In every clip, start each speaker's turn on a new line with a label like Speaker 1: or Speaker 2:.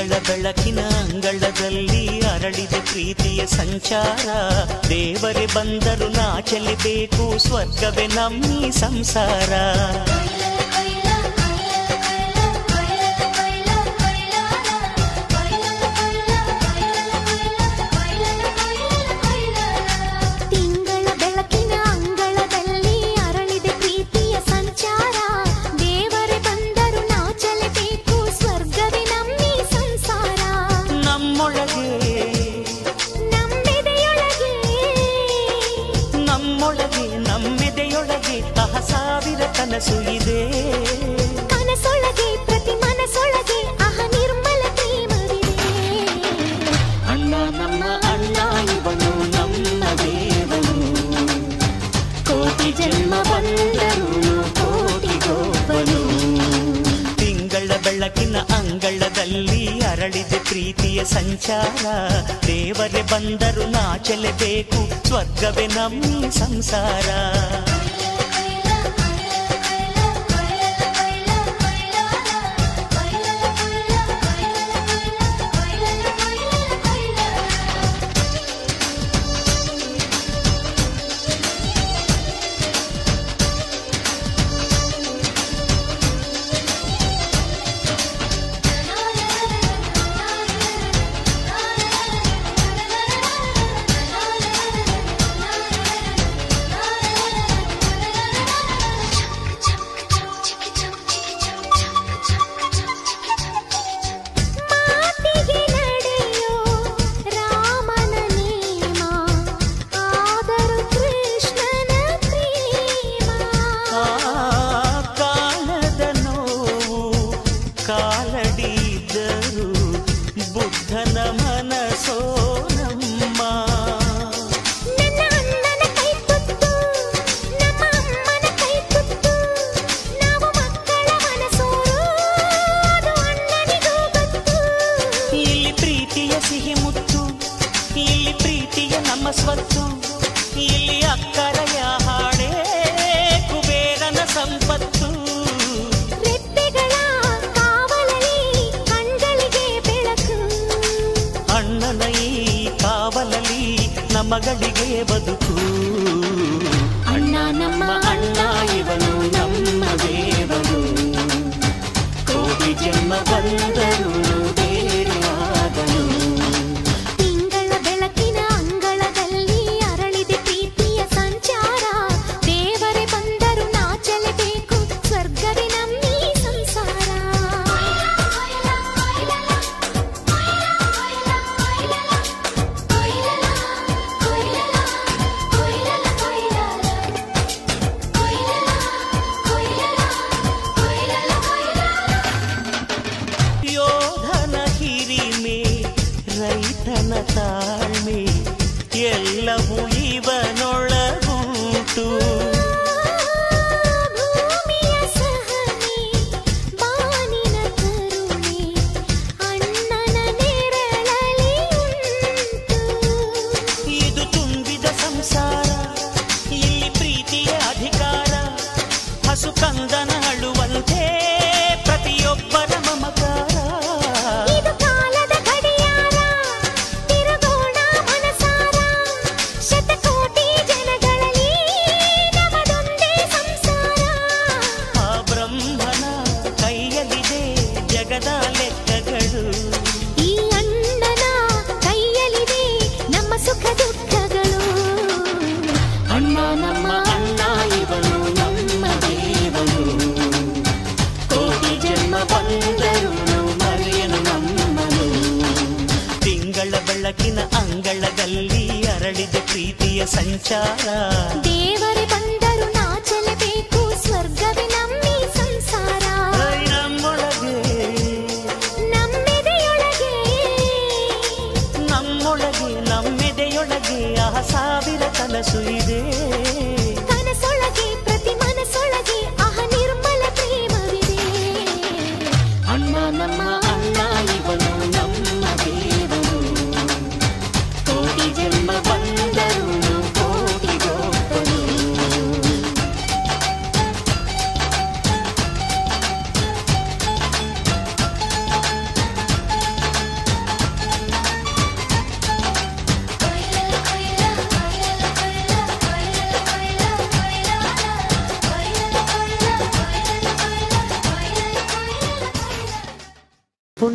Speaker 1: ತಿಂಗಳ ಬೆಳಕಿನ ಅಂಗಳದಲ್ಲಿ ಅರಳಿದೆ ಪ್ರೀತಿಯ ಸಂಚಾರ. ದೇವರೇ ಬಂದರು ನಾಚಲಿಬೇಕು, ಸ್ವರ್ಗವೇ ನಮ್ಮಿ ಸಂಸಾರ. ಕನಸು ಇದೆ ಕನಸೊಳಗೆ, ಪ್ರತಿ ಮನಸೊಳಗೆ ಅಹ ನಿರ್ಮಲ ಪ್ರೇಮವಿದೆ. ಅಣ್ಣ ನಮ್ಮ ಅಣ್ಣ ಇವನು ನಮ್ಮ ದೇವನು, ಕೋಟಿ ಜನ್ಮ ಬಂದರು ಕೋಟಿಗೊಬ್ಬನು. ತಿಂಗಳ ಬೆಳಕಿನ ಅಂಗಳದಲ್ಲಿ ಅರಳಿದೆ ಪ್ರೀತಿಯ ಸಂಚಾರ. ದೇವರೇ ಬಂದರು ನಾಚಲೇಬೇಕು, ಸ್ವರ್ಗವೇ ನಮ್ಮಿ ಸಂಸಾರ. ಸ್ವತ್ತು ಇಲ್ಲಿ ಅಕ್ಕರೆಯ ಹಾಡೇ ಕುಬೇರನ ಸಂಪತ್ತು. ರೆಪ್ಪೆಗಳ ಕಾವಲಲ್ಲಿ ಕಣ್ಗಳಿಗೆ ಬೆಳಕು, ಅಣ್ಣನ ಈ ಕಾವಲಲ್ಲಿ ನಮಗಳಿಗೆ ಬದುಕು. ಅಣ್ಣ ನಮ್ಮ ಅಣ್ಣ ಇವನು ನಮ್ಮ ದೇವರು, ಕೋಟಿ ಜನ್ಮ ಬಂದರು ಬೇರೆಯಾದನು. ರೈತನ ತಾಳ್ಮೆ ಎಲ್ಲವೂ ಇವನೊಳಗುಂಟು. ಭೂಮಿಯ ಸಹನೆ ಬಾನಿನ ಕರುಣೆ ಅಣ್ಣನ ನೆರಳಲ್ಲಿ ಉಂಟು. ಇದು ತುಂಬಿದ ಸಂಸಾರ, ಇಲ್ಲಿ ಪ್ರೀತಿಯ ಅಧಿಕಾರ. ಹಸು ಕಂದನ ಅಳುವಂತೆ ಪ್ರತಿಯೊಬ್ಬರ ಮಮಕಾರ. ಈ ಅಣ್ಣನ ಕೈಯಲ್ಲಿದೆ ನಮ್ಮ ಸುಖ ದುಃಖಗಳು. ಅಣ್ಣ ನಮ್ಮ ಅಣ್ಣ ಇವನು ನಮ್ಮ ದೇವನು, ಕೋಟಿ ಜನ್ಮ ಬಂದರು ಮರೆಯನು ನಮ್ಮನು. ತಿಂಗಳ ಬೆಳಕಿನ ಅಂಗಳದಲ್ಲಿ ಅರಳಿದೆ ಪ್ರೀತಿಯ ಸಂಚಾರ. ದೇವರೇ ಬಂದರು ನಾಚಲೇಬೇಕು, ಸ್ವರ್ಗವೇ ನಮ್ಮಿ ಸಂಸಾರ. ನಮ್ಮೆದೆಯೊಳಗೆ ಆಹ ಸಾವಿರ ಕನಸು ಇದೆ. ಕನಸೊಳಗೆ, ಪ್ರತಿ ಮನಸೊಳಗೆ ಆಹ ನಿರ್ಮಲ ಪ್ರೇಮವಿದೆ. ಅಣ್ಣ ನಮ್ಮ ಅಣ್ಣ ಇವನು ನಮ್ಮ ದೇವನು, ಕೋಟಿ ಜನ್ಮ ಬಂದರು ಕೋಟಿಗೊಬ್ಬನು.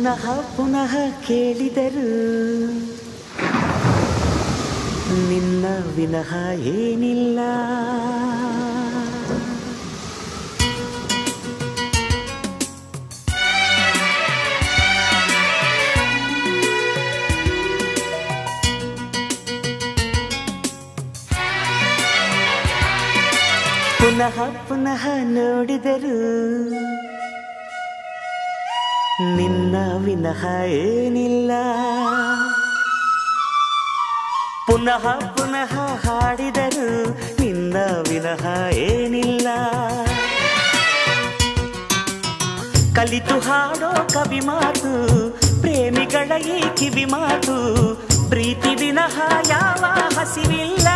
Speaker 2: ಪುನಃ ಪುನಃ ಕೇಳಿದರು ನಿನ್ನ ವಿನಃ ಏನಿಲ್ಲ. ಪುನಃ ಪುನಃ ನೋಡಿದರು ನಿನ್ನ ವಿನಃ ಏನಿಲ್ಲ. ಪುನಃ ಪುನಃ ಹಾಡಿದರು ನಿನ್ನ ವಿನಃ ಏನಿಲ್ಲ. ಕಲಿತು ಹಾಡೋ ಕವಿ ಮಾತು ಪ್ರೇಮಿಗಳ ಈ ಕಿವಿ ಮಾತು ಪ್ರೀತಿ ವಿನಃ ಯಾವ ಹಸಿವಿಲ್ಲ.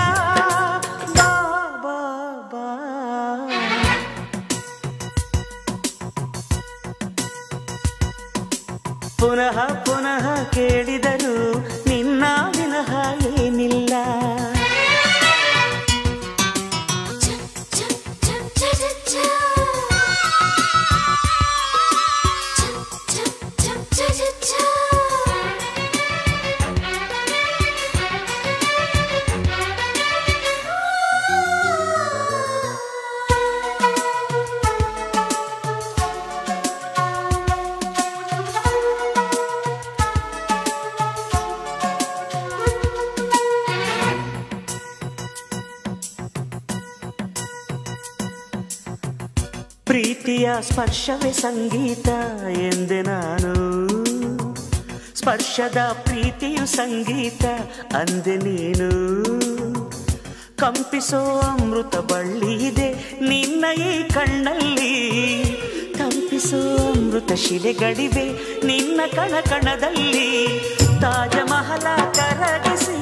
Speaker 2: ಪುನಃ ಪುನಃ ಕೇಳಿದರು ನಿನ್ನ ವಿನಃ ಏನಿಲ್ಲ. ಪ್ರೀತಿಯ ಸ್ಪರ್ಶವೇ ಸಂಗೀತ ಎಂದೆ ನಾನು, ಸ್ಪರ್ಶದ ಪ್ರೀತಿಯು ಸಂಗೀತ ಅಂದೆ ನೀನು. ಕಂಪಿಸೋ ಅಮೃತ ಬಳ್ಳಿ ಇದೆ ನಿನ್ನ ಈ ಕಣ್ಣಲ್ಲಿ, ಕಂಪಿಸೋ ಅಮೃತ ಶಿಲೆಗಳಿವೆ ನಿನ್ನ ಕಣ ಕಣದಲ್ಲಿ. ತಾಜ ಮಹಲ ಕರಗಿಸಿ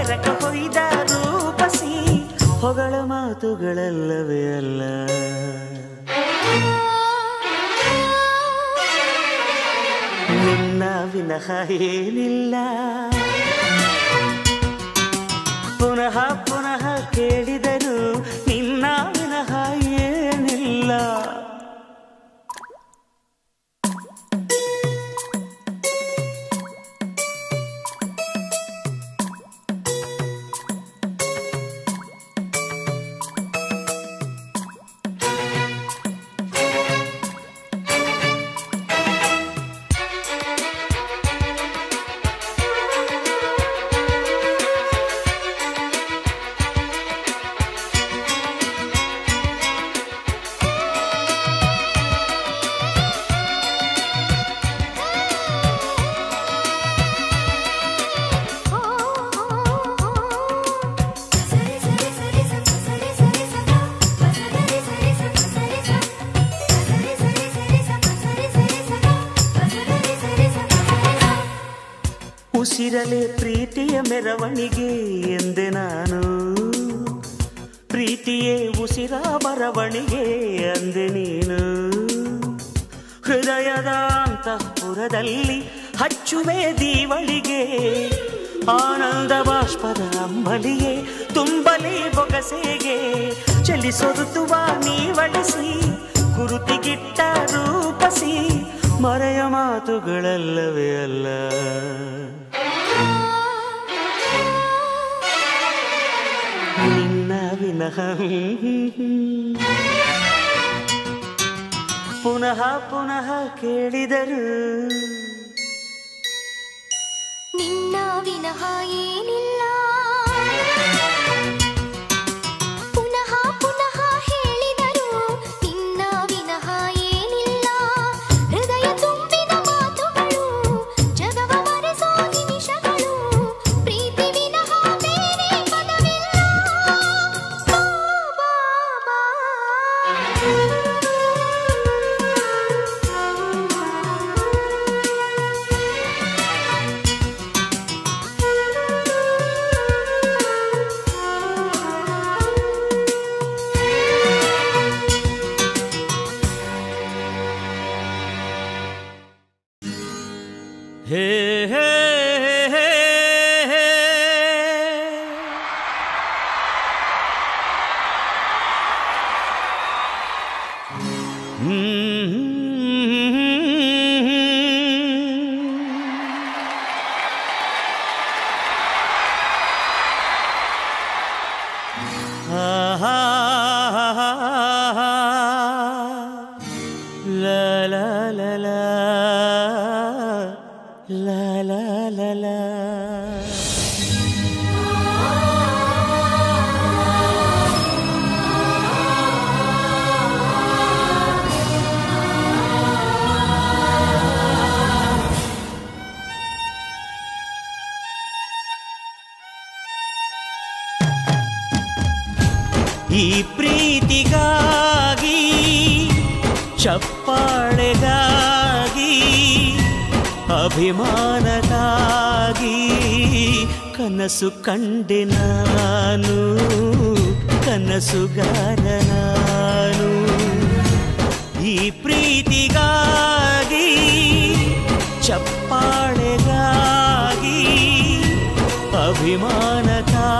Speaker 2: ಎರಕ ಹೊಯ್ದ ರೂಪಸಿ ಹೊಗಳ ಮಾತುಗಳಲ್ಲವೇ ಅಲ್ಲ. ನಿನ್ನ ವಿನಃ ಏನಿಲ್ಲ. ಪುನಃ ಪುನಃ ಕೇಳಿದರು ನಿನ್ನ ವಿನಃ ಏನಿಲ್ಲ. ಉಸಿರಲೆ ಪ್ರೀತಿಯ ಮೆರವಣಿಗೆ ಎಂದೆ ನಾನು, ಪ್ರೀತಿಯೇ ಉಸಿರ ಬರವಣಿಗೆ ಅಂದೆ ನೀನು. ಹೃದಯದ ಅಂತಃಪುರದಲ್ಲಿ ಹಚ್ಚುವೆ ದೀವಳಿಗೆ, ಆನಂದ ಬಾಷ್ಪದ ಅಂಬಲಿಗೆ ತುಂಬಲಿ ಬೊಗಸೆಗೆ. ಚಲಿಸೊರುತುವ ನೀವಳಿಸಿ ಗುರುತಿಗಿಟ್ಟ ರೂಪಸಿ ಮರೆಯ ಮಾತುಗಳಲ್ಲವೇ ಅಲ್ಲ. ನಿನ್ನ ವಿನಃ ಪುನಃ ಪುನಃ ಕೇಳಿದರು
Speaker 1: ನಿನ್ನ ವಿನಃ ಏನಿಲ್ಲ. ಪುನಃ ಪುನಃ ಹೇಳಿದರು ನಿನ್ನ ವಿನಃ ಏನಿಲ್ಲ. ಹೃದಯ ತುಂಬಿದ ಮಾತುಗಳು ಜಗವ ಮರೆಸೋ ನಿಮಿಷಗಳು ಪ್ರೀತಿ ವಿನಃ ಬೇರೆ ಪದವಿಲ್ಲ.
Speaker 2: ಲಾ ಲಾ ಲಾ ಲಾ ಲಾ ಲಾ ಲಾ ಲಾ. ಈ ಪ್ರೀತಿಗಾಗಿ ಚಪ್ಪಾಳೆಗಾಗಿ ಅಭಿಮಾನಕ್ಕಾಗಿ ಕನಸು ಕಂಡೆ ನಾನು, ಕನಸುಗಾರ ನಾನು. ಈ ಪ್ರೀತಿಗಾಗಿ ಚಪ್ಪಾಳೆಗಾಗಿ ಅಭಿಮಾನಕ್ಕಾಗಿ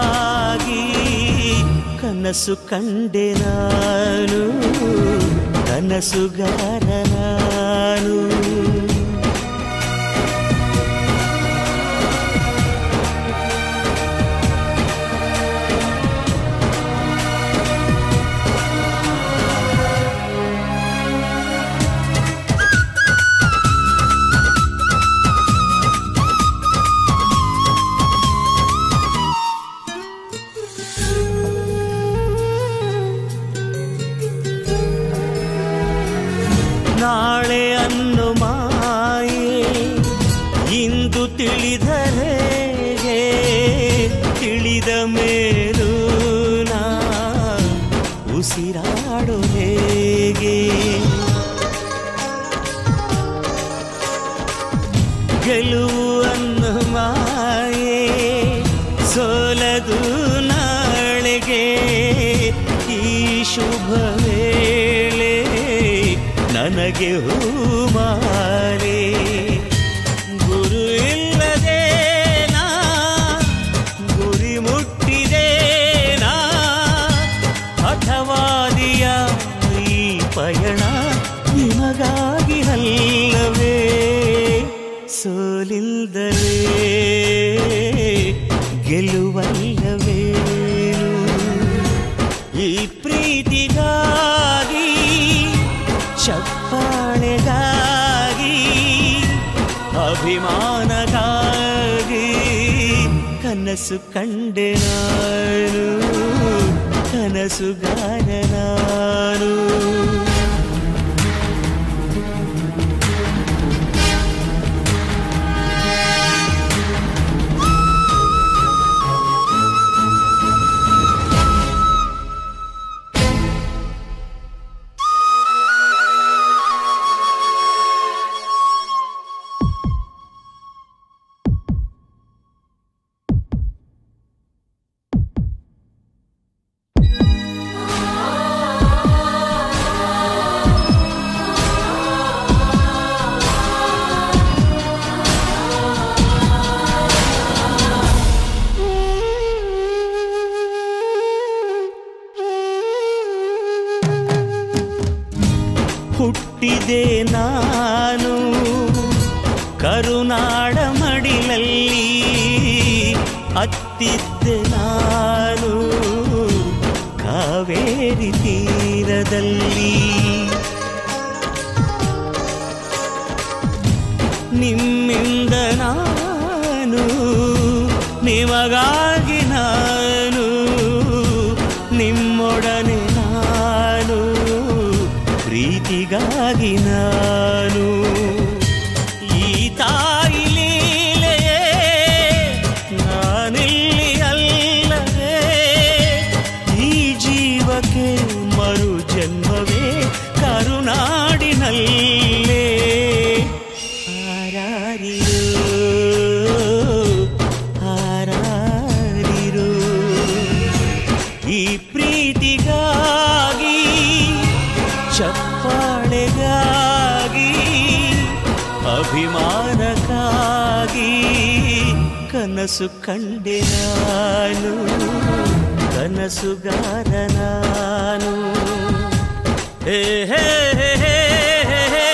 Speaker 2: ಕನಸು ಕಂಡೆ ನಾನು, ಕನಸುಗಾರ ನಾನು. ನಾಳೆ ಅನ್ನು ಮಾಯೆ ಇಂದು ತಿಳಿದರೇಗೆ, ತಿಳಿದ ಮೇಲೂ ನಾ ಉಸಿರಾಡೋ ಹೇಗೆ. ಗೆಲುವು ಅನ್ನು ಮಾಯೆ ಸೋಲದು ನಾಳೆಗೆ, ಈ ಶುಭ ವೇಳೆ ನನಗೆ ಹೂಮಾಲೆ. ಗುರು ಇಲ್ಲದೆ ನಾ ಗುರಿ ಮುಟ್ಟಿದೆ ನಾ, ಹಠವಾದಿಯ ಈ ಪಯಣ ನಿಮಗಾಗಿ ಅಲ್ಲವೇ. ಸೋಲಿಲ್ಲದಲೇ ಗೆಲುವಲ್ಲವೇನು. ಈ ಪ್ರೀತಿಗಾಗಿ ಚಪ್ಪಾಳೆಗಾಗಿ ಅಭಿಮಾನಗಾಗಿ ಕನಸು ಕಂಡೆ ನಾನು, ಕನಸುಗಾರ ನಾನು. ಹುಟ್ಟಿದೆ ನಾನು ಕರುನಾಡ ಮಡಿಲಲ್ಲಿ, ಅತ್ತಿದ್ದೆ ನಾನು ಕಾವೇರಿ ತೀರದಲ್ಲಿ. ನಿಮ್ಮಿಂದ ನಾನು, ನಿಮಗಾಗಿ ನಾನು, ನಿಮ್ಮೊಡನೆ ನಾನು, ಪ್ರೀತಿಗಾಗಿ ನಾನು. ಈ ತಾಯಿ ಲೀಲೆಯೇ ನಾನಿಲ್ಲಿ ಅಲ್ಲವೇ, ಈ ಜೀವಕ್ಕೆ ಮರು ಜನ್ಮವೇ ಕರುನಾಡಿನಲ್ಲೇ. ಹಾರಾರಿರೋ ಹಾರಾರಿರೋ ಈ ಪ್ರೀತಿಗಾಗಿ ಚಪ್ಪಾಳೆಗಾಗಿ ಅಭಿಮಾನಕ್ಕಾಗಿ ಕನಸು ಕಂಡೆ ನಾನು, ಕನಸುಗಾರ ನಾನು. ಹೇ ಹೇ ಹೇ ಹೇ ಹೇ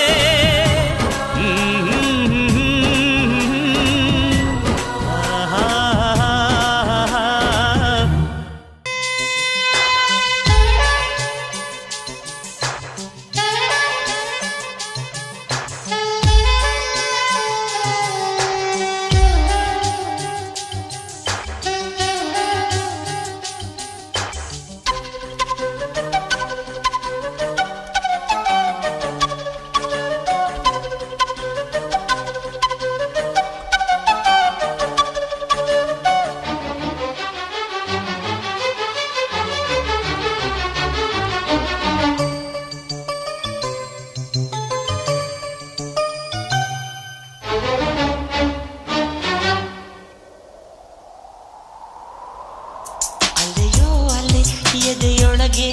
Speaker 2: ಎದೆಯೊಳಗೆ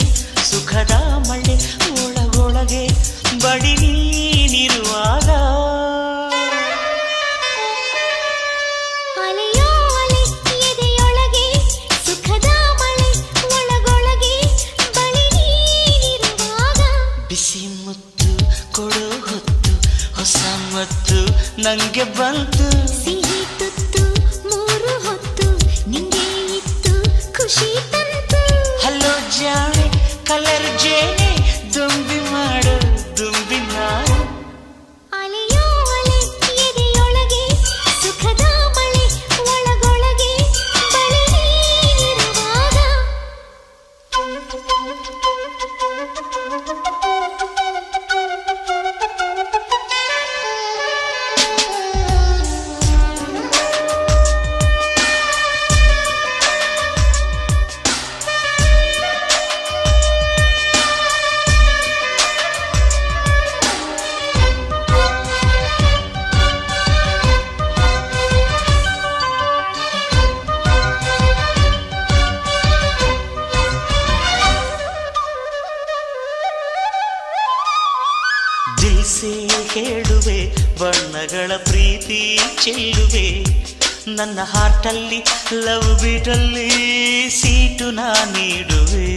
Speaker 2: ಸುಖದ ಮಳೆ ಒಳಗೊಳಗೆ ಬಡಿ ನೀನಿರುವಾಗ ಬಿಸಿ ಮುತ್ತು ಕೊಡೋ ಹೊತ್ತು ಹೊಸ ಮತ್ತು ನಂಗೆ ಬಂತು
Speaker 1: ಸಿಹಿ ತುತ್ತು ಮೂರು ಹೊತ್ತು ನಿಂಗೆ ಇತ್ತು ಖುಷಿ ತಂತು
Speaker 2: ಹಲೋ ಜಾಣೆ ಕಲರ್ ಜೇನೆ ದುಂಬಿ ಮಾಡು ದುಂಬಿ ನಾನು
Speaker 1: ಅಲೆಯೋ ಅಲೆ ಎದೆಯೊಳಗೆ ಸುಖದ ಮಳೆ ಒಳಗೊಳಗೆ ಬಳಿ ನೀನಿರುವಾಗ
Speaker 2: ದಿಲ್ಸೆ ಹೇಳುವೆ ಬಣ್ಣಗಳ ಪ್ರೀತಿ ಚೆಲ್ಲುವೆ ನನ್ನ ಹಾರ್ಟಲ್ಲಿ ಲವ್ ಬೀಟಲ್ಲಿ ಸೀಟು ನಾ ನೀಡುವೆ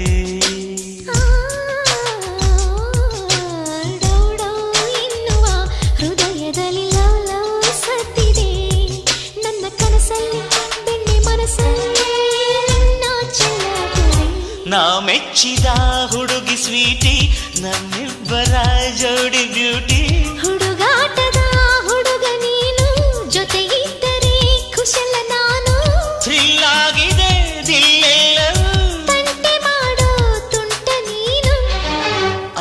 Speaker 1: ಎನ್ನುವ ಹೃದಯದಲ್ಲಿ ಲವ್ ಲವ್ ಸತ್ತಿದೆ ನನ್ನ ಕನಸಲ್ಲಿ ಬೆಣ್ಣೆ ಮನಸ್ಸಲ್ಲಿ ಚೆಲ್ಲುವೆ
Speaker 2: ನಾ ಮೆಚ್ಚಿದ ಹುಡುಗಿ ಸ್ವೀಟಿ ನಮ್ಮಿಬ್ಬರ ಜೋಡಿ ಬ್ಯೂಟಿ
Speaker 1: ಹುಡುಗಾಟದ ಹುಡುಗ ನೀನು ಜೊತೆಗಿದ್ದರೆ ಕುಶಲ ನಾನು
Speaker 2: ಥ್ರಿಲ್ ಆಗಿದೆ ದಿಲ್ಲೆಲ್ಲವೂ
Speaker 1: ತಂಟೆ ಮಾಡೋ ತುಂಟ ನೀನು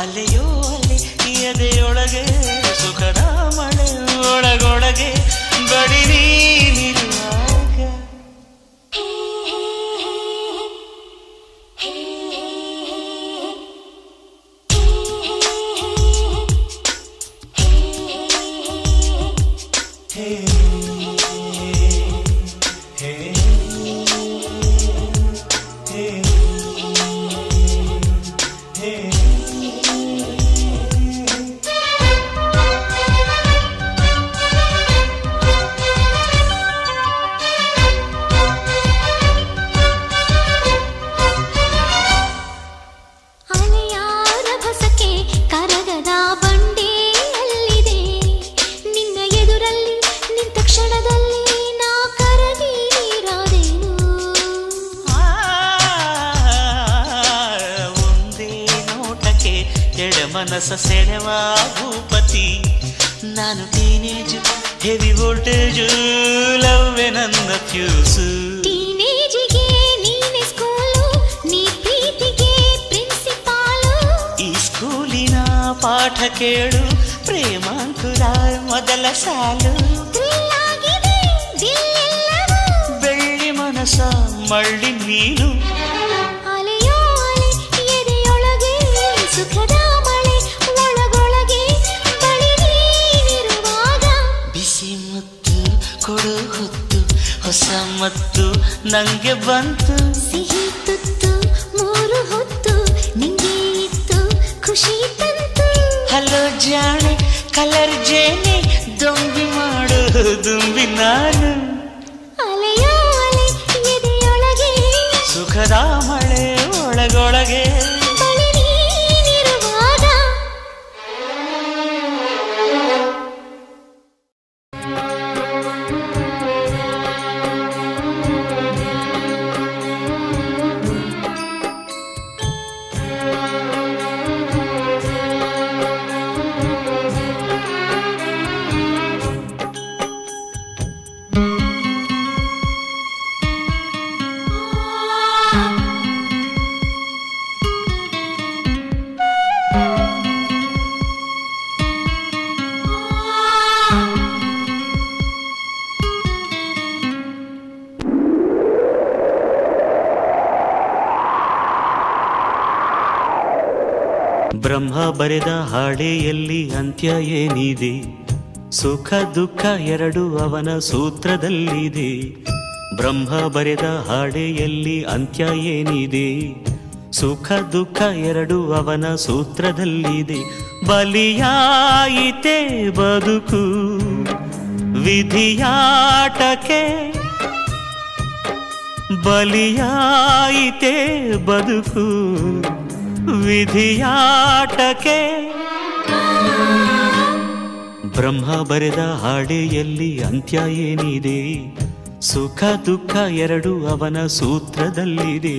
Speaker 2: ಅಲೆಯೋ ಅಲೆ ಎದೆಯೊಳಗೆ ಸುಖದ ಮಳೆ ಒಳಗೊಳಗೆ ಬಡಿ ನೀನಿರುವಾಗ
Speaker 1: ಅಲೆಯಾರ ಭಸಕ್ಕೆ ಕರಗದ ಬಂಡೆ ಅಲ್ಲಿದೆ ನಿನ್ನ ಎದುರಲ್ಲಿ ನಿಂತ ಕ್ಷಣದಲ್ಲಿ ನಾ ಕರಗಿ ನೀರಾದೇನು
Speaker 2: ಒಂದೇ ನೋಟಕ್ಕೆ ಎಡ ಮನಸ್ಸ ಸೆಳೆವ ಭೂಪತಿ ನಾನು ಟೀನೇಜ್ ಹೆವಿ ವೋಲ್ಟೇಜ್ ಲವ್ವೆ ನನ್ನ ಫ್ಯೂಸು
Speaker 1: ಟೀನೇಜಿಗೆ ನೀನೆ ಸ್ಕೂಲು ನೀ ಪ್ರೀತಿಗೆ ಪ್ರಿನ್ಸಿಪಾಲು
Speaker 2: ಈ ಸ್ಕೂಲಿನ ಪಾಠ ಕೇಳು ಪ್ರೇಮಾಂಕುರ ಮೊದಲ ಸಾಲು
Speaker 1: ಥ್ರಿಲ್ ಆಗಿದೆ ದಿಲ್ಲೆಲ್ಲವೂ
Speaker 2: ಬೆಳ್ಳಿ ಮನಸ ಮಳ್ಳಿ ನೀನು
Speaker 1: ಅಲೆಯೋ ಅಲೆ ಎದೆಯೊಳಗೆ ಸುಖದ ಮಳೆ ಒಳಗೊಳಗೆ ಬಳಿ ನೀನಿರುವಾಗ
Speaker 2: ಬಿಸಿ ಮುತ್ತು ಕೊಡು ಹೊತ್ತು ಹೊಸ ಮತ್ತು ನಂಗೆ ಬಂತು
Speaker 1: ಸಿಹಿ ತುತ್ತು ಮೂರು ಹೊತ್ತು ನಿಂಗೆ ಇತ್ತು ಖುಷಿ ತಂತು
Speaker 2: ಹಲೋ ಜಾಣೆ ಕಲರ್ ಜೇನೆ ದೊಂಬಿ ಮಾಡು ದುಂಬಿ ನಾನು
Speaker 1: ಅಲೆಯೋ ಅಲೆ ಎದೆಯೊಳಗೆ
Speaker 2: ಸುಖದ ಮಳೆ ಒಳಗೊಳಗೆ
Speaker 1: ಬಳಿ ನೀನಿರುವಾಗ
Speaker 2: ಬ್ರಹ್ಮ ಬರೆದ ಹಾಡೆಯಲ್ಲಿ ಅಂತ್ಯ ಏನಿದೆ? ಸುಖ ದುಃಖ ಎರಡು ಅವನ ಸೂತ್ರದಲ್ಲಿದೆ. ಬ್ರಹ್ಮ ಬರೆದ ಹಾಡೆಯಲ್ಲಿ ಅಂತ್ಯ ಏನಿದೆ? ಸುಖ ದುಃಖ ಎರಡು ಅವನ ಸೂತ್ರದಲ್ಲಿದೆ. ಬಲಿಯಾಯಿತೆ ಬದುಕು ವಿಧಿಯಾಟಕ್ಕೆ, ಬಲಿಯಾಯಿತೆ ಬದುಕು ವಿಧಿಯಾಟಕ್ಕೆ. ಬ್ರಹ್ಮ ಬರೆದ ಹಾಡೆಯಲ್ಲಿ ಅಂತ್ಯ ಏನಿದೆ? ಸುಖ ದುಃಖ ಎರಡು ಅವನ ಸೂತ್ರದಲ್ಲಿದೆ.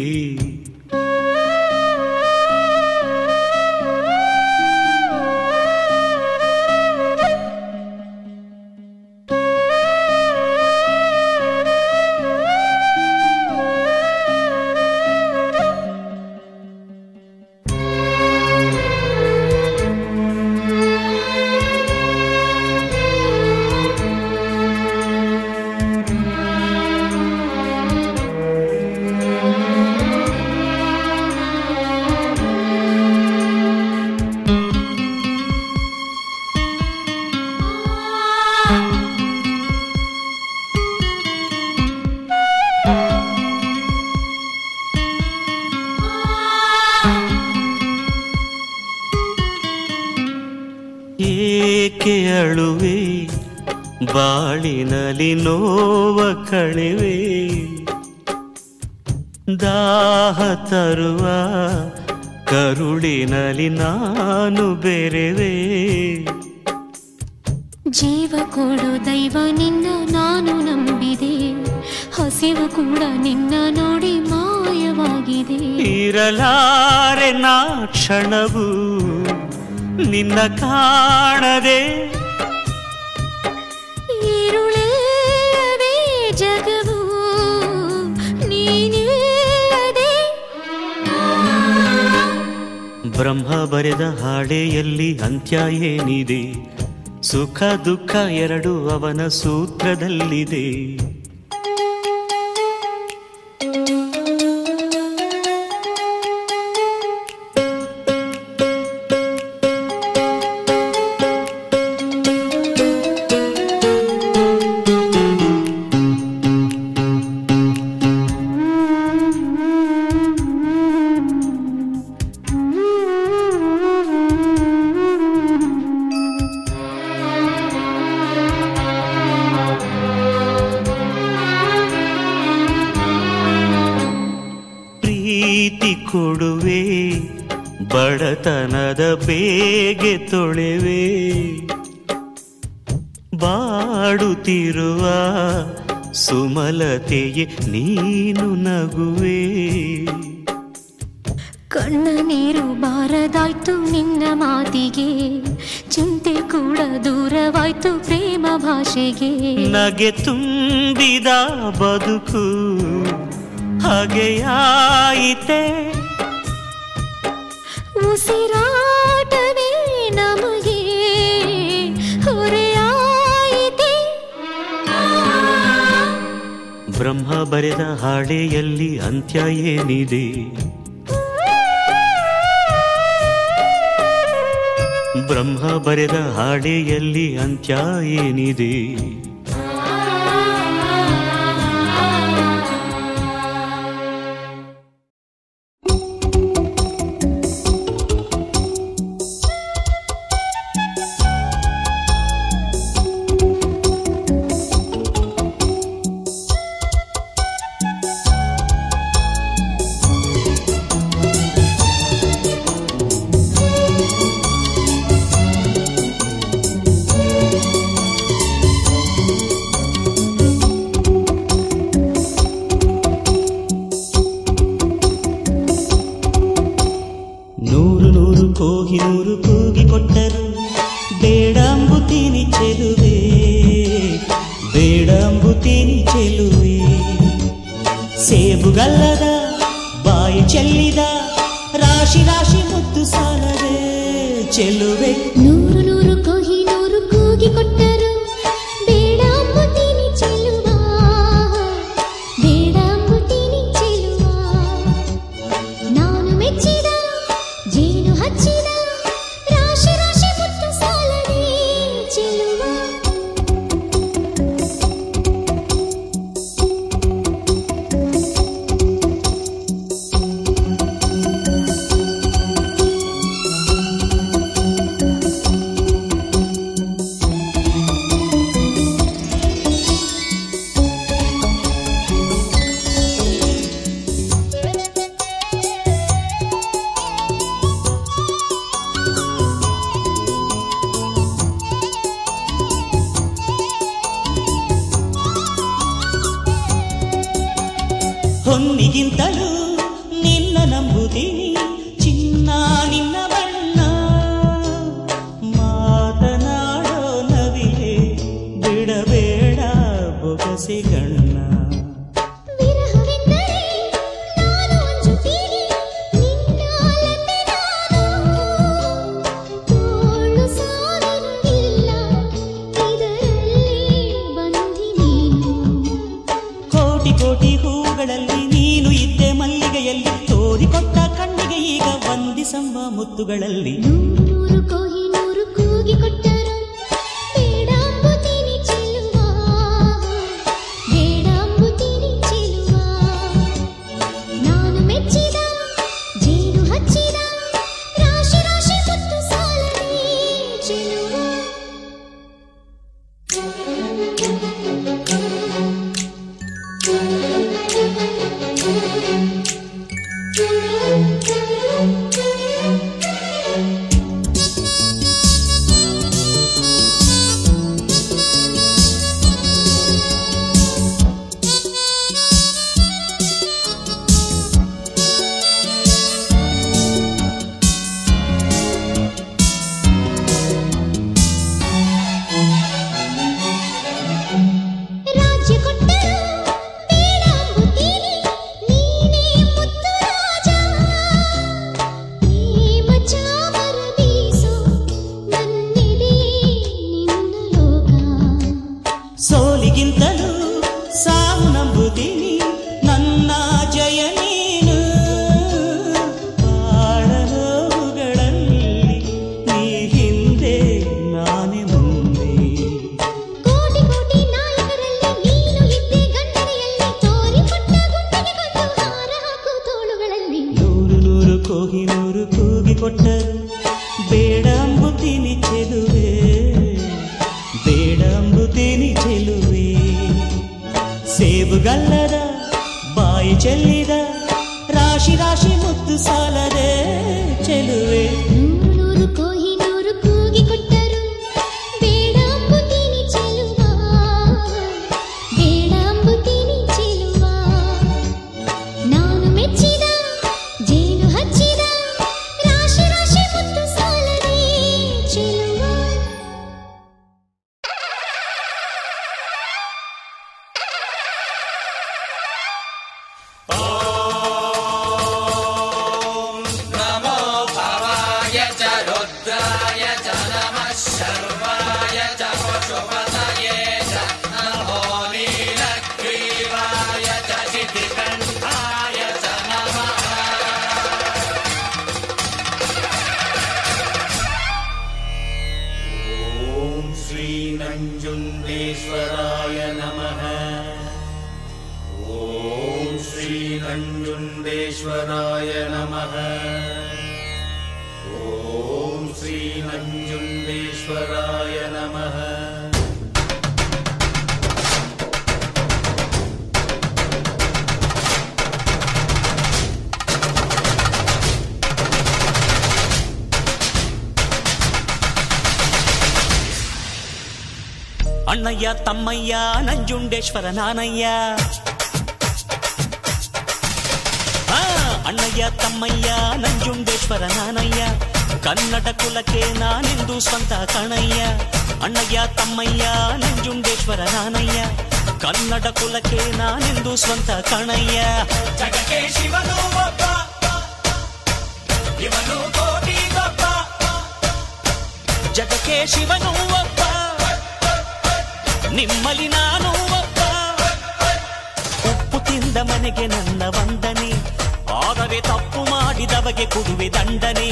Speaker 2: ಏಕೆ ಅಳುವೆ ಬಾಳಿನಲ್ಲಿ ನೋವ ಕಳೆವೆ, ದಾಹ ತರುವ ಕರುಳಿನಲ್ಲಿ ನಾನು ಬೆರೆವೆ.
Speaker 1: ಜೀವ ಕೊಡು ದೈವ ನಿನ್ನ ನಾನು ನಂಬಿದೆ, ಹಸಿವು ಕೂಡ ನಿನ್ನ ನೋಡಿ ಮಾಯವಾಗಿದೆ.
Speaker 2: ಇರಲಾರೆ ನಾ ಕ್ಷಣವು ನಿನ್ನ ಕಾಣದೆ,
Speaker 1: ಈರುಳೇ ಜಗವು ನೀನಿಲ್ಲದೆ.
Speaker 2: ಬ್ರಹ್ಮ ಬರೆದ ಹಾಡೆಯಲ್ಲಿ ಅಂತ್ಯ ಏನಿದೆ? ಸುಖ ದುಃಖ ಎರಡು ಅವನ ಸೂತ್ರದಲ್ಲಿದೆ. ಪ್ರೀತಿ ಕೊಡುವೆ ಬಡತನದ ಬೇಗೆ ತೊಳೆವೆ, ಬಾಡುತ್ತಿರುವ ಸುಮಲತೆಯೇ ನೀನು ನಗುವೆ.
Speaker 1: ಕಣ್ಣ ನೀರು ಬಾರದಾಯ್ತು ನಿನ್ನ ಮಾತಿಗೆ, ಚಿಂತೆ ಕೂಡ ದೂರವಾಯ್ತು ಪ್ರೇಮ ಭಾಷೆಗೆ.
Speaker 2: ನಗೆ ತುಂಬಿದ ಬದುಕು ಹಾಗೆಯಾಯಿತೆ,
Speaker 1: ಉಸಿರಾಟವೇ ನಮಗೆ ಹೊರೆಯಾಯಿತೆ.
Speaker 2: ಬ್ರಹ್ಮ ಬರೆದ ಹಾಡೆಯಲ್ಲಿ ಅಂತ್ಯ ಏನಿದೆ? ಬ್ರಹ್ಮ ಬರೆದ ಹಾಡೆಯಲ್ಲಿ ಅಂತ್ಯ ಏನಿದೆ? ಕೋಹಿನೂರು ಕೂಗಿ ಕೊಟ್ಟರು ಬೇಡಂಬುತ್ತೀನಿ ಚೆಲುವೆ, ಬೇಡಂಬುತ್ತೀನಿ ಚೆಲುವೆ. ಸೇಬುಗಲ್ಲದ ಬಾಯಿ ಚೆಲ್ಲಿದ ರಾಶಿ ರಾಶಿ ಮುತ್ತು ಸಾಲದೆ ಚೆಲುವೆ.
Speaker 1: ನೂರು ನೂರು ಕೋಹಿನೂರು ಕೂಗಿ ಕೊಟ್ಟರು ಬೇಡಂಬುತ್ತೀನಿ ಚೆಲುವ, ಬೇಡಂಬುತ್ತೀನಿ ಚೆಲುವ. ನಾನು ಮೆಚ್ಚಿದ ಜೇನು ಹಚ್ಚಿದ ರಾಶಿ ರಾಶಿ ಮುತ್ತು ಸಾಲದೆ ಚೆಲುವ.
Speaker 2: ಮುತ್ತುಗಳಲ್ಲಿ
Speaker 1: ನೂರು ಕೊಹಿನೂರು ಕೂಗಿ ಕೊಟ್ಟರು ಬೇಡ ಅಂಬುತ್ತೀನಿ ಚೆಲುವ ಬೇಡ ಅಂಬುತ್ತೀನಿ ಚೆಲುವ ನಾನು ಮೆಚ್ಚಿದ ಜೇನು ಹಚ್ಚಿದ ರಾಶಿ ರಾಶಿ ಮುತ್ತು ಸಾಲದೆ ಚೆಲುವ
Speaker 2: ಸೋಲಿಗಿಂತಲೂ ಸಾವು ನಂಬುತ್ತೀನಿ ನನ್ನ ಜಯ ನೀನು ಬಾಳಲೋಗಳಲ್ಲಿ ನೀ ಹಿಂದೆ ನಾನೇ ಮುಂದೆ
Speaker 1: ಕೋಟಿ ಕೋಟಿ ನಾಯಕರಲ್ಲಿ ನೀನು ಇದ್ದೆ ಗಂಡನೆಯಲ್ಲಿ ತೋರಿಕೊಟ್ಟ ಗುಂಡಿಗೆ ಕೊಂದು ಹಾರ ಹಾಕು ತೋಳುಗಳಲ್ಲಿ
Speaker 2: ನೂರು ನೂರು ಕೋಹಿನೂರು ಕೂಗಿ ಕೊಟ್ಟರು ಬೇಡ ಅಂಬುತ್ತೀನಿ ಚೆಲುವೆ ಬೇಡ ಅಂಬುತ್ತೀನಿ ಚೆಲುವೆ ಸೇಬುಗಲ್ಲದ ಬಾಯಿ ಚೆಲ್ಲಿದ ರಾಶಿ ರಾಶಿ ಮುತ್ತು ಸಾಲದೆ ಚೆಲುವೆ
Speaker 1: ನೂರು ಕೊಹಿನೂರು ಕೂಗಿ ಕೊಟ್ಟರು ಬೇಡ ಅಂಬುತ್ತೀನಿ ಚೆಲುವ ಬೇಡ ಅಂಬುತ್ತೀನಿ ಚೆಲುವ ನಾನು ಮೆಚ್ಚಿದ ಜೇನು ಹಚ್ಚಿದ ರಾಶಿ ರಾಶಿ ಮುತ್ತು ಸಾಲದೆ ಚೆಲುವ
Speaker 3: ನಂಜುಂಡೇಶ್ವರಾಯ ನಮಃ. ಓಂ ಶ್ರೀ ನಂಜುಂಡೇಶ್ವರಾಯ ನಮಃ. ಓಂ ಶ್ರೀ ನಂಜುಂಡೇಶ್ವರಾಯ ನಮಃ.
Speaker 2: ಅಣ್ಣಯ್ಯ ತಮ್ಮಯ್ಯ ನಂಜುಂಡೇಶ್ವರ ನಾನಯ್ಯ ಅಣ್ಣಯ್ಯ ತಮ್ಮಯ್ಯ ನಂಜುಂಡೇಶ್ವರ ನಾನಯ್ಯ ಕನ್ನಡ ಕುಲಕ್ಕೆ ನಾನೆಂದು ಸ್ವಂತ ಕಣಯ್ಯ ಅಣ್ಣಯ್ಯ ತಮ್ಮಯ್ಯ ನಂಜುಂಡೇಶ್ವರ ನಾನಯ್ಯ ಕನ್ನಡ ಕುಲಕ್ಕೆ ನಾನೆಂದು ಸ್ವಂತ ಕಣಯ್ಯ
Speaker 4: ಜಗಕ್ಕೆ ಶಿವನು ಒಬ್ಬ ಇವನು ಕೋಟಿ ಒಬ್ಬ
Speaker 2: ಜಗಕ್ಕೆ ಶಿವನು ಒಬ್ಬ ನಿಮ್ಮಲ್ಲಿ ನಾನು ಒಬ್ಬ ಉಪ್ಪು ತಿಂದ ಮನೆಗೆ ನನ್ನ ವಂದನೆ ಆದರೆ ತಪ್ಪು ಮಾಡಿದವಗೆ ಕೊಡುವೆ ದಂಡನೆ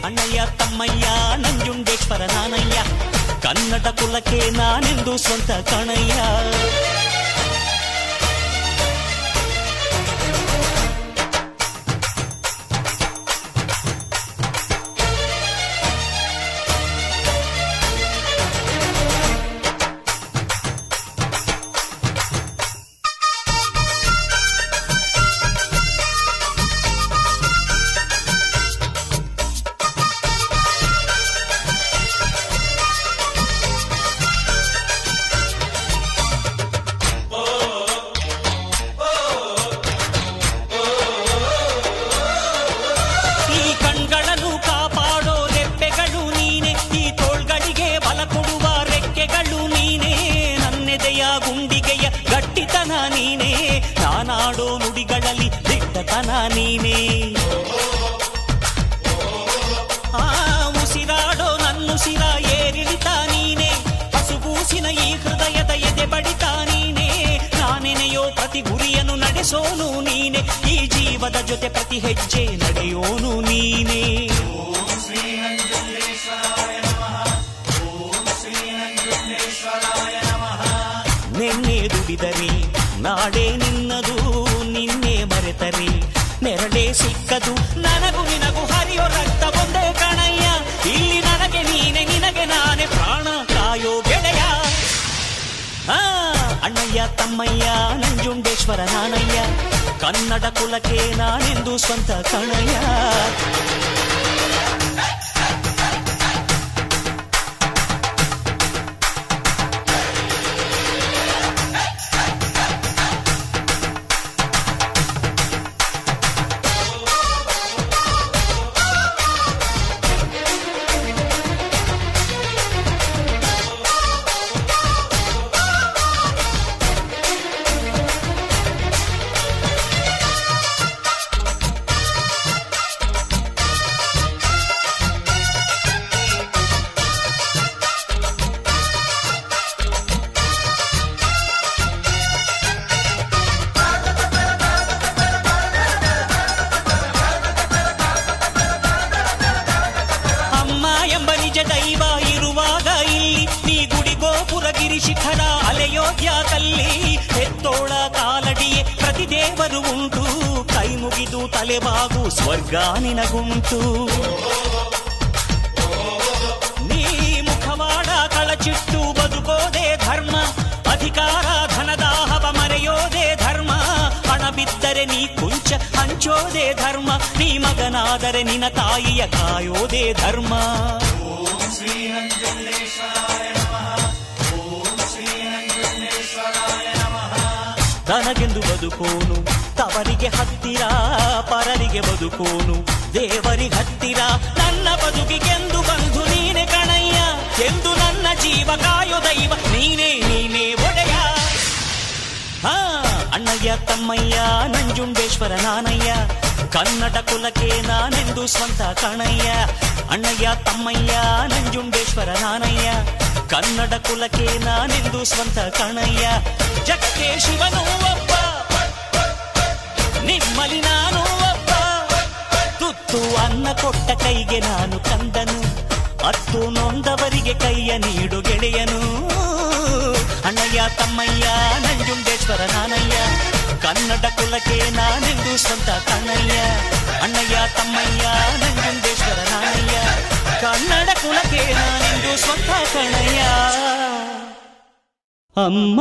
Speaker 2: ಅಣ್ಣಯ್ಯ ತಮ್ಮಯ್ಯ ನಂಜುಂಡೇಶ್ವರ ನಾನಯ್ಯ ಕನ್ನಡ ಕುಲಕ್ಕೆ ನಾನೆಂದು ಸ್ವಂತ ಕಣಯ್ಯ ಗುಂಡಿಗೆಯ ಗಟ್ಟಿತನ ನೀನೇ ನಾನಾಡೋ ನುಡಿಗಳಲ್ಲಿ ದಿಟ್ಟತನ ನೀನೇ ಉಸಿರಾಡೋ ನನ್ನುಸಿರ ಏರಿಳಿತ ನೀನೇ ಹಸುಗೂಸಿನ ಈ ಹೃದಯದ ಎದೆ ಬಡಿತ ನೀನೇ ನಾನೆನೆಯೋ ಪ್ರತಿ
Speaker 5: ಪ್ರತಿ ಗುರಿಯನ್ನು ನಡೆಸೋನು ನೀನೆ, ಈ ಜೀವದ ಜೊತೆ ಪ್ರತಿ ಹೆಜ್ಜೆ ನಡೆಯೋನು ನೀನೆ.
Speaker 3: ಓಂ ಶ್ರೀ ನಂಜುಂಡೇಶ್ವರಾಯ ನಮಃ. ಓಂ ಶ್ರೀ ನಂಜುಂಡೇಶ್ವರಾಯ ನಮಃ.
Speaker 5: ನಿನ್ನೆ ದುಡಿದರೆ ನಾಳೆ ನಿನ್ನದು, ನಿನ್ನೆ ಮರೆತರೆ ನೆರಳೇ ಸಿಕ್ಕದು. ನನಗೂ ನಿನಗೂ ಹರಿಯೋ ರಕ್ತ ಒಂದೇ ಕಣಯ್ಯ, ಇಲ್ಲಿ ನನಗೆ ನೀನೆ ನಿನಗೆ ನಾನೇ ಪ್ರಾಣ ಕಾಯೋ ಗೆಳೆಯ. ಅಣ್ಣಯ್ಯ ತಮ್ಮಯ್ಯ ನಂಜುಂಡೇಶ್ವರ ನಾನಯ್ಯ, ಕನ್ನಡ ಕುಲಕ್ಕೆ ನಾನೆಂದು ಸ್ವಂತ ಕಣಯ್ಯ. ದೈವ ಇರುವಾಗ ಇಲ್ಲಿ ನೀ ಗುಡಿ ಗೋಪುರ ಗಿರಿ ಶಿಖರ ಅಲೆಯೋದ್ಯಾಕಲ್ಲಿ, ಹೆತ್ತೋಳ ಕಾಲಡಿಯೇ ಪ್ರತಿ ದೇವರು ಉಂಟು, ಕೈ ಮುಗಿದು ತಲೆಬಾಗು ಸ್ವರ್ಗ ನಿನಗುಂಟು. ನೀ ಮುಖವಾಡ ಕಳಚಿಟ್ಟು ಬದುಕೋದೇ ಧರ್ಮ, ಅಧಿಕಾರ ಧನದಾಹವ ಮರೆಯೋದೇ ಧರ್ಮ. ಹಣ ಬಿದ್ದರೆ ನೀ ಕುಂಚ ಹಂಚೋದೇ ಧರ್ಮ, ನೀ ಮಗನಾದರೆ ನಿನ್ನ ತಾಯಿಯ ಕಾಯೋದೇ ಧರ್ಮ.
Speaker 3: ಓಂ ಶ್ರೀ ನಂಜುಂಡೇಶ್ವರಾಯ ನಮಃ. ಓಂ ಶ್ರೀ ನಂಜುಂಡೇಶ್ವರಾಯ ನಮಃ.
Speaker 5: ತನಗೆಂದು ಬದುಕೋನು ತವರಿಗೆ ಹತ್ತಿರ, ಪರರಿಗೆ ಬದುಕೋನು ದೇವರಿಗೆ ಹತ್ತಿರ. ನನ್ನ ಬದುಕಿಗೆಂದು ಬಂಧು ನೀನೆ ಕಣಯ್ಯ, ಎಂದು ನನ್ನ ಜೀವ ಕಾಯೋ ದೈವ ನೀನೇ ನೀನೇ ಒಡೆಯ. ಅಣ್ಣಯ್ಯ ತಮ್ಮಯ್ಯ ನಂಜುಂಡೇಶ್ವರ ನಾನಯ್ಯ, ಕನ್ನಡ ಕುಲಕ್ಕೆ ನಾನೆಂದು ಸ್ವಂತ ಕಣಯ್ಯ. ಅಣ್ಣಯ್ಯ ತಮ್ಮಯ್ಯ ನಂಜುಂಡೇಶ್ವರ ನಾನಯ್ಯ, ಕನ್ನಡ ಕುಲಕ್ಕೆ ನಾನೆಂದು ಸ್ವಂತ ಕಣಯ್ಯ. ಜಗಕ್ಕೆ ಶಿವನು ಒಬ್ಬ, ನಿಮ್ಮಲಿ ನಾನು ಒಬ್ಬ, ತುತ್ತು ಅನ್ನ ಕೊಟ್ಟ ಕೈಗೆ ನಾನು ಕಂದನು, ಅತ್ತು ನೊಂದವರಿಗೆ ಕೈಯ ನೀಡು ಗೆಳೆಯನು. ಅಣ್ಣಯ್ಯ ತಮ್ಮಯ್ಯ ನಂಜುಂಡೇಶ್ವರ ನಾನಯ್ಯ, ಕನ್ನಡ ಕುಲಕ್ಕೆ ನಾನೆಂದು ಸ್ವಂತ ಕಣಯ್ಯ. ಅಣ್ಣಯ್ಯ ತಮ್ಮಯ್ಯ ನಂಜುಂಡೇಶ್ವರ ನಾನಯ್ಯ, ಕನ್ನಡ ಕುಲಕ್ಕೆ ನಾನೆಂದು ಸ್ವಂತ ಕಣಯ್ಯ. ಅಮ್ಮ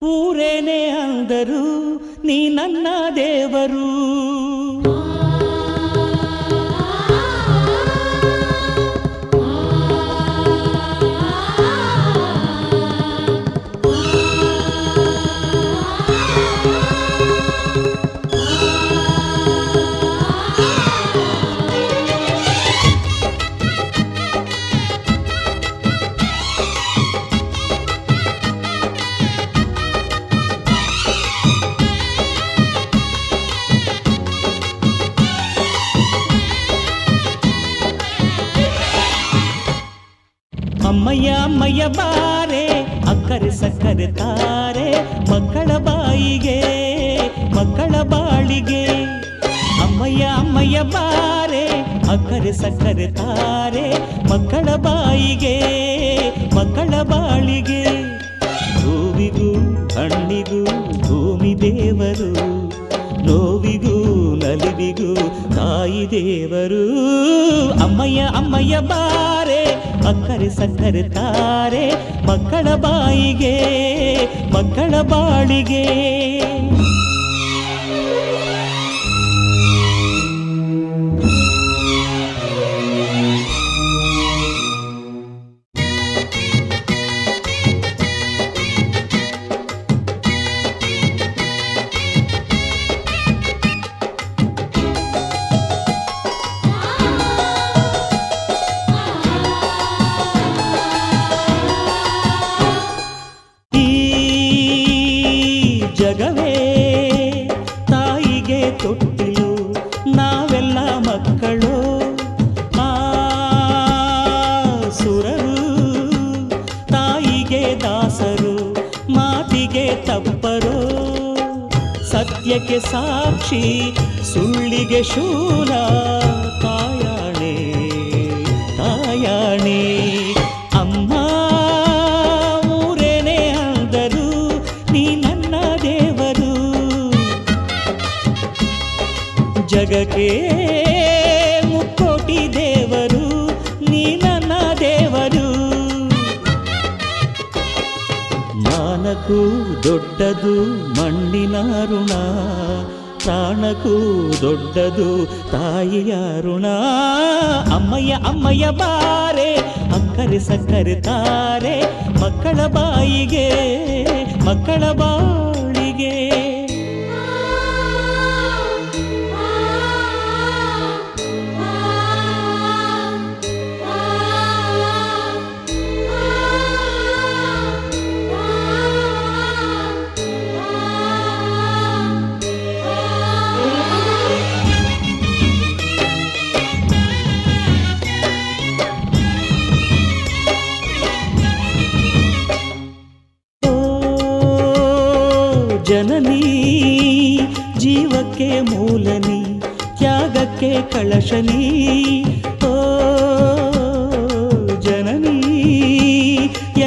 Speaker 5: ಊರೇನೆ ಅಂದರು ನೀ ನನ್ನ ದೇವರು, ಅಮ್ಮಯ್ಯ ಅಮ್ಮಯ್ಯ ಬಾರೆ ಅಕ್ಕರೆ ಸಕ್ಕರೆ ತಾರೆ, ಮಕ್ಕಳ ಬಾಯಿಗೆ ಮಕ್ಕಳ ಬಾಳಿಗೆ. ಅಮ್ಮಯ್ಯ ಅಮ್ಮಯ್ಯ ಬಾರೆ ಅಕ್ಕರೆ ಸಕ್ಕರೆ ತಾರೆ, ಮಕ್ಕಳ ಬಾಯಿಗೆ ಮಕ್ಕಳ ಬಾಳಿಗೆ. ಹೂವಿಗೂ ಹಣ್ಣಿಗೂ ಭೂಮಿ ದೇವರು, ನೋವಿಗೂ ನಲಿವಿಗೂ ತಾಯಿ ದೇವರು. ಅಮ್ಮಯ್ಯ ಅಮ್ಮಯ್ಯ ಬಾರೆ ಅಕ್ಕರೆ ಸಕ್ಕರೆ ತಾರೆ, ಮಕ್ಕಳ ಬಾಯಿಗೆ ಮಕ್ಕಳ ಬಾಳಿಗೆ. ಜಗವೇ ತಾಯಿಗೆ ತೊಟ್ಟಿಲು, ನಾವೆಲ್ಲ ಮಕ್ಕಳು. ಆ ಸುರರು ತಾಯಿಗೆ ದಾಸರು, ಸತ್ಯಕ್ಕೆ ಸಾಕ್ಷಿ ಸುಳ್ಳಿಗೆ ಶೂಲ ತಾಯಾಣೆ ತಾಯಾಣೆ ಅಮ್ಮ ಊರೇನೇ ಅಂದರು ನೀ ನನ್ನ ದೇವರು ಜಗಕ್ಕೆ ಮುಕ್ಕೋಟಿ ದೇವರು ನೀ ನನ್ನ ದೇವರು ಮಾನಕ್ಕೂ ದೊಡ್ಡದು ಮಣ್ಣಿನ ಋಣ ಪ್ರಾಣಕ್ಕೂ ದೊಡ್ಡದು ತಾಯಿಯ ಋಣ ಅಮ್ಮಯ್ಯ ಅಮ್ಮಯ್ಯ ಬಾರೆ ಅಕ್ಕರೆ ಸಕ್ಕರೆ ತಾರೆ ಮಕ್ಕಳ ಬಾಯಿಗೆ ಮಕ್ಕಳ ಬಾಳಿಗೆ ಜನನಿ ಜೀವಕ್ಕೆ ಮೂಲನಿ ತ್ಯಾಗಕ್ಕೆ ಕಳಶನಿ ಓ ಜನನಿ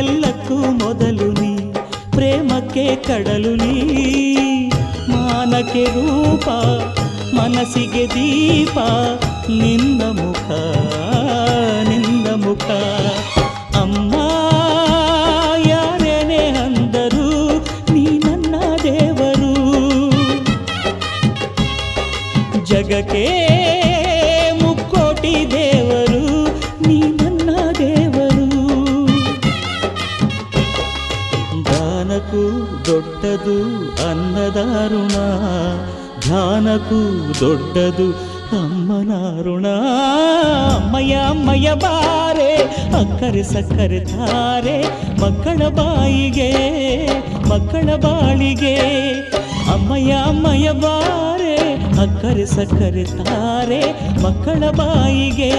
Speaker 5: ಎಲ್ಲಕ್ಕೂ ಮೊದಲು ನೀ ಪ್ರೇಮಕ್ಕೆ ಕಡಲು ನೀ ಮಾನಕ್ಕೆ ರೂಪ ಮನಸ್ಸಿಗೆ ದೀಪ ನಿನ್ನ ಮುಖ ನಿನ್ನ ಮುಖ ಅಮ್ಮ ಯಾರೇನೇ ಅಂದರು ನೀ ನನ್ನ ದೇವರು ಜಗಕ್ಕೆ ಮುಕ್ಕೋಟಿ ದೇವರು ನೀ ನನ್ನ ದೇವರು ದಾನಕ್ಕೂ ದೊಡ್ಡದು ಅನ್ನದ ಋಣ ಧ್ಯಾನಕ್ಕೂ ದೊಡ್ಡದು ಅಮ್ಮನ ಋಣ ಅಮ್ಮಯ್ಯ ಅಮ್ಮಯ್ಯ ಬಾರೆ ಅಕ್ಕರೆ ಸಕ್ಕರೆ ತಾರೆ ಮಕ್ಕಳ ಬಾಯಿಗೆ ಮಕ್ಕಳ ಬಾಳಿಗೆ ಅಮ್ಮಯ್ಯ ಅಮ್ಮಯ್ಯ ಬಾರೆ ಅಕ್ಕರೆ ಸಕ್ಕರೆ ತಾರೆ ಮಕ್ಕಳ ಬಾಯಿಗೆ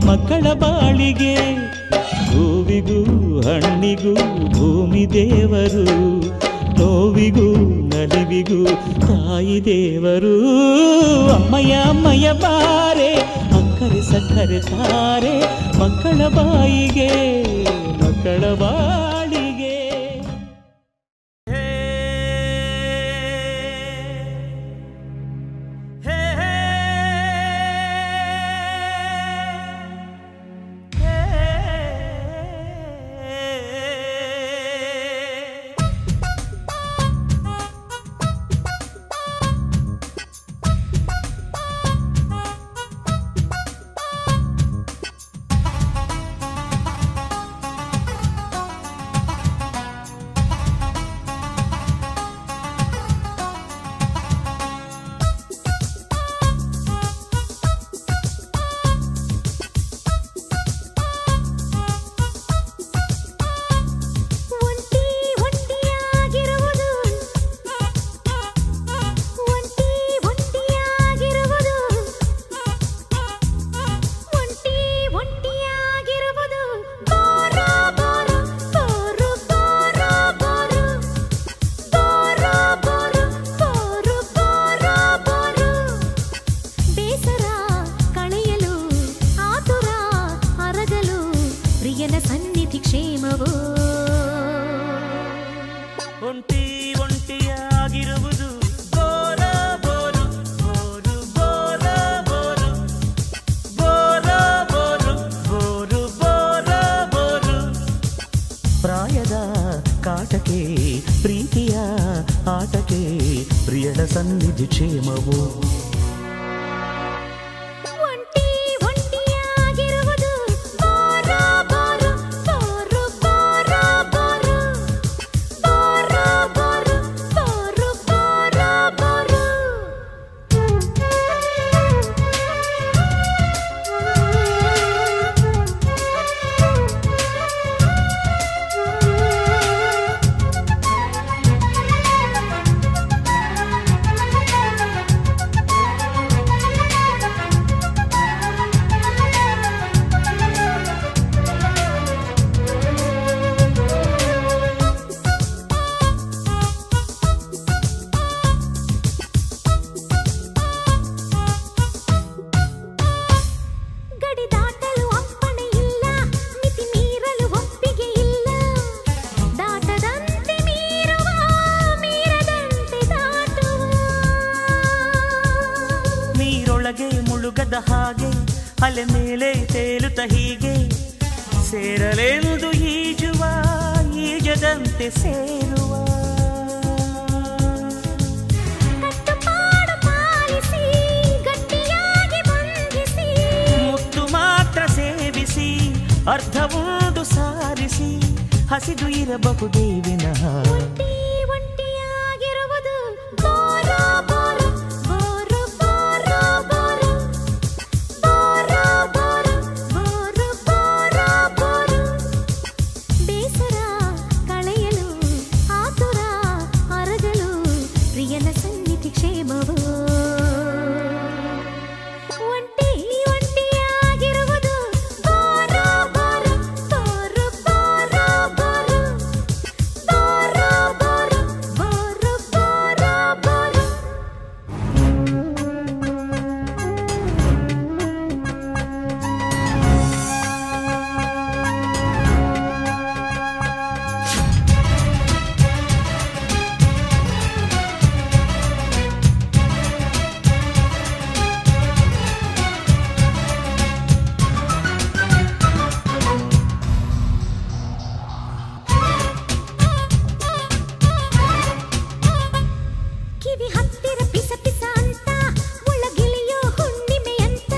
Speaker 5: ಮಕ್ಕಳ ಬಾಳಿಗೆ ಹೂವಿಗೂ ಹಣ್ಣಿಗೂ ಭೂಮಿ ದೇವರು ನೋವಿಗೂ ನಲಿವಿಗೂ ತಾಯಿ ದೇವರು ಅಮ್ಮಯ್ಯ ಅಮ್ಮಯ್ಯ ಬಾರೆ ಅಕ್ಕರೆ ಸಕ್ಕರೆ ತಾರೆ ಮಕ್ಕಳ ಬಾಯಿಗೆ ಮಕ್ಕಳ ಬಾಳಿಗೆ ಸನ್ನಿಧಿ ಕ್ಷೇಮವು
Speaker 2: ದೋಣದ ಹಾಗೆ ಅಲೆ ಮೇಲೆ ತೇಲುತ್ತ ಹೀಗೆ ಸೇರಲೆಂದು ಈಜುವ ಈಜದಂತೆ ಸೇರುವ
Speaker 1: ಕಟ್ಟುಪಾಡು ಪಾಲಿಸಿ ಗಟ್ಟಿಯಾಗಿ ಬಂಧಿಸಿ
Speaker 2: ಮುತ್ತು ಮಾತ್ರ ಸೇವಿಸಿ ಅರ್ಧವೊಂದು ಸಾರಿಸಿ ಹಸಿದು ಇರಬಹುದೇ ವಿನಃ
Speaker 1: ಒಂಟಿಯಾಗಿರುವುದು ಬೋರೋ ಬೋರೋ ಬೋರೋ ಬೋರೋ ಬೋರೋ ಬೋರೋ ಬೋರೋ ಬೋರೋ ಬೋರೋ ಬೇಸರ ಕಳೆಯಲು ಆತುರ ಅರಗಲು ಪ್ರಿಯನ ಸನ್ನಿಧಿ ಕ್ಷೇಮವು ಒಂಟಿಯಾಗಿರುವುದು ಬೋರೋ ಬೋರೋ ಬೋರೋ ಬೋರೋ ಬೋರೋ ಬೋರೋ ಬೋರೋ ಬೋರೋ ಬೋರೋ ಬೋರೋ ಕಿವಿ ಹತ್ತಿರ ಪಿಸ ಪಿಸ ಅಂತ ಒಳಗಿಳಿಯೋ ಹುಣ್ಣಿಮೆಯಂತ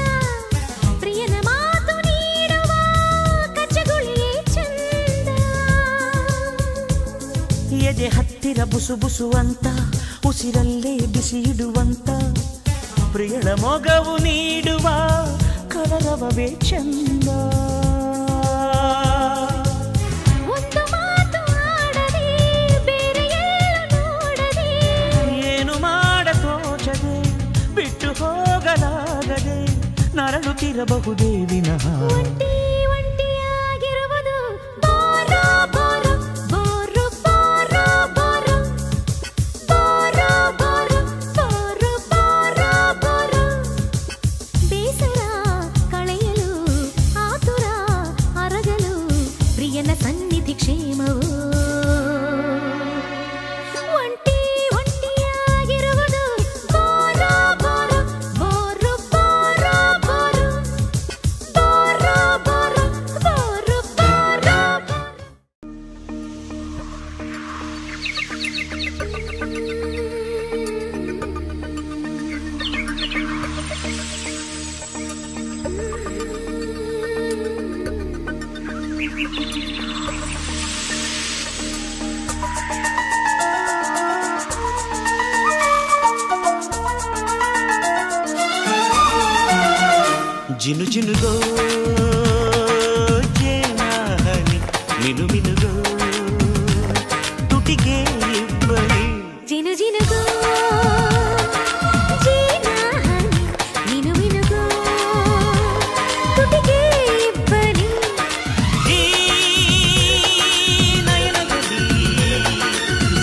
Speaker 1: ಪ್ರಿಯನ ಮಾತು ನೀಡುವ ಕಚ್ಚಗುಳಿಯೇ ಚಂದ
Speaker 2: ಎದೆ ಹತ್ತಿರ ಬುಸು ಬುಸು ಅಂತ ಉಸಿರಲ್ಲೇ ಬಿಸಿ ಇಡುವಂತ ಪ್ರಿಯಳ ಮೊಗವು ನೀಡುವ ಕಲರವವೇ ಚಂದ
Speaker 1: ಒಂದು ಮಾತು ಆಡದೆ ಬೇರೆ ಎಲ್ಲೂ ನೋಡದೆ
Speaker 2: ಏನು ಮಾಡ ತೋಚದೆ ಬಿಟ್ಟು ಹೋಗಲಾಗದೆ ನರಳುತ್ತಿರಬಹುದೇ ವಿನಃ
Speaker 1: ಒಂಟಿಯಾಗಿರುವುದು ಬೋರೋ ಬೋರೋ ಬೋರೋ ಬೋರೋ ಬೋರೋ ಬೋರೋ ಬೋರೋ ಬೋರೋ ಬೋರೋ ಬೋರೋ ಬೇಸರ ಕಳೆಯಲು ಆತುರ ಅರಗಲು ಪ್ರಿಯನ ಸನ್ನಿಧಿ ಕ್ಷೇಮವು ಒಂಟಿಯಾಗಿರುವುದು ಬೋರೋ ಬೋರೋ ಬೋರೋ ಬೋರೋ ಬೋರೋ ಬೋರೋ ಬೋರೋ ಬೋರೋ ಬೋರೋ
Speaker 2: ಜಿನು ಜಿನುಗೋ ಜೇನಾಹನಿ ಮಿನು ಮಿನುಗೋ ತುಟಿಗೆ ಇಬ್ಬನಿ
Speaker 1: ಜಿನು ಜಿನುಗೋ ಜೀನಹನಿ ಮಿನು ಮಿನುಗೋ ತುಟಿಗೆ ಇಬ್ಬನಿ
Speaker 2: ಈ ನಯನದಲ್ಲಿ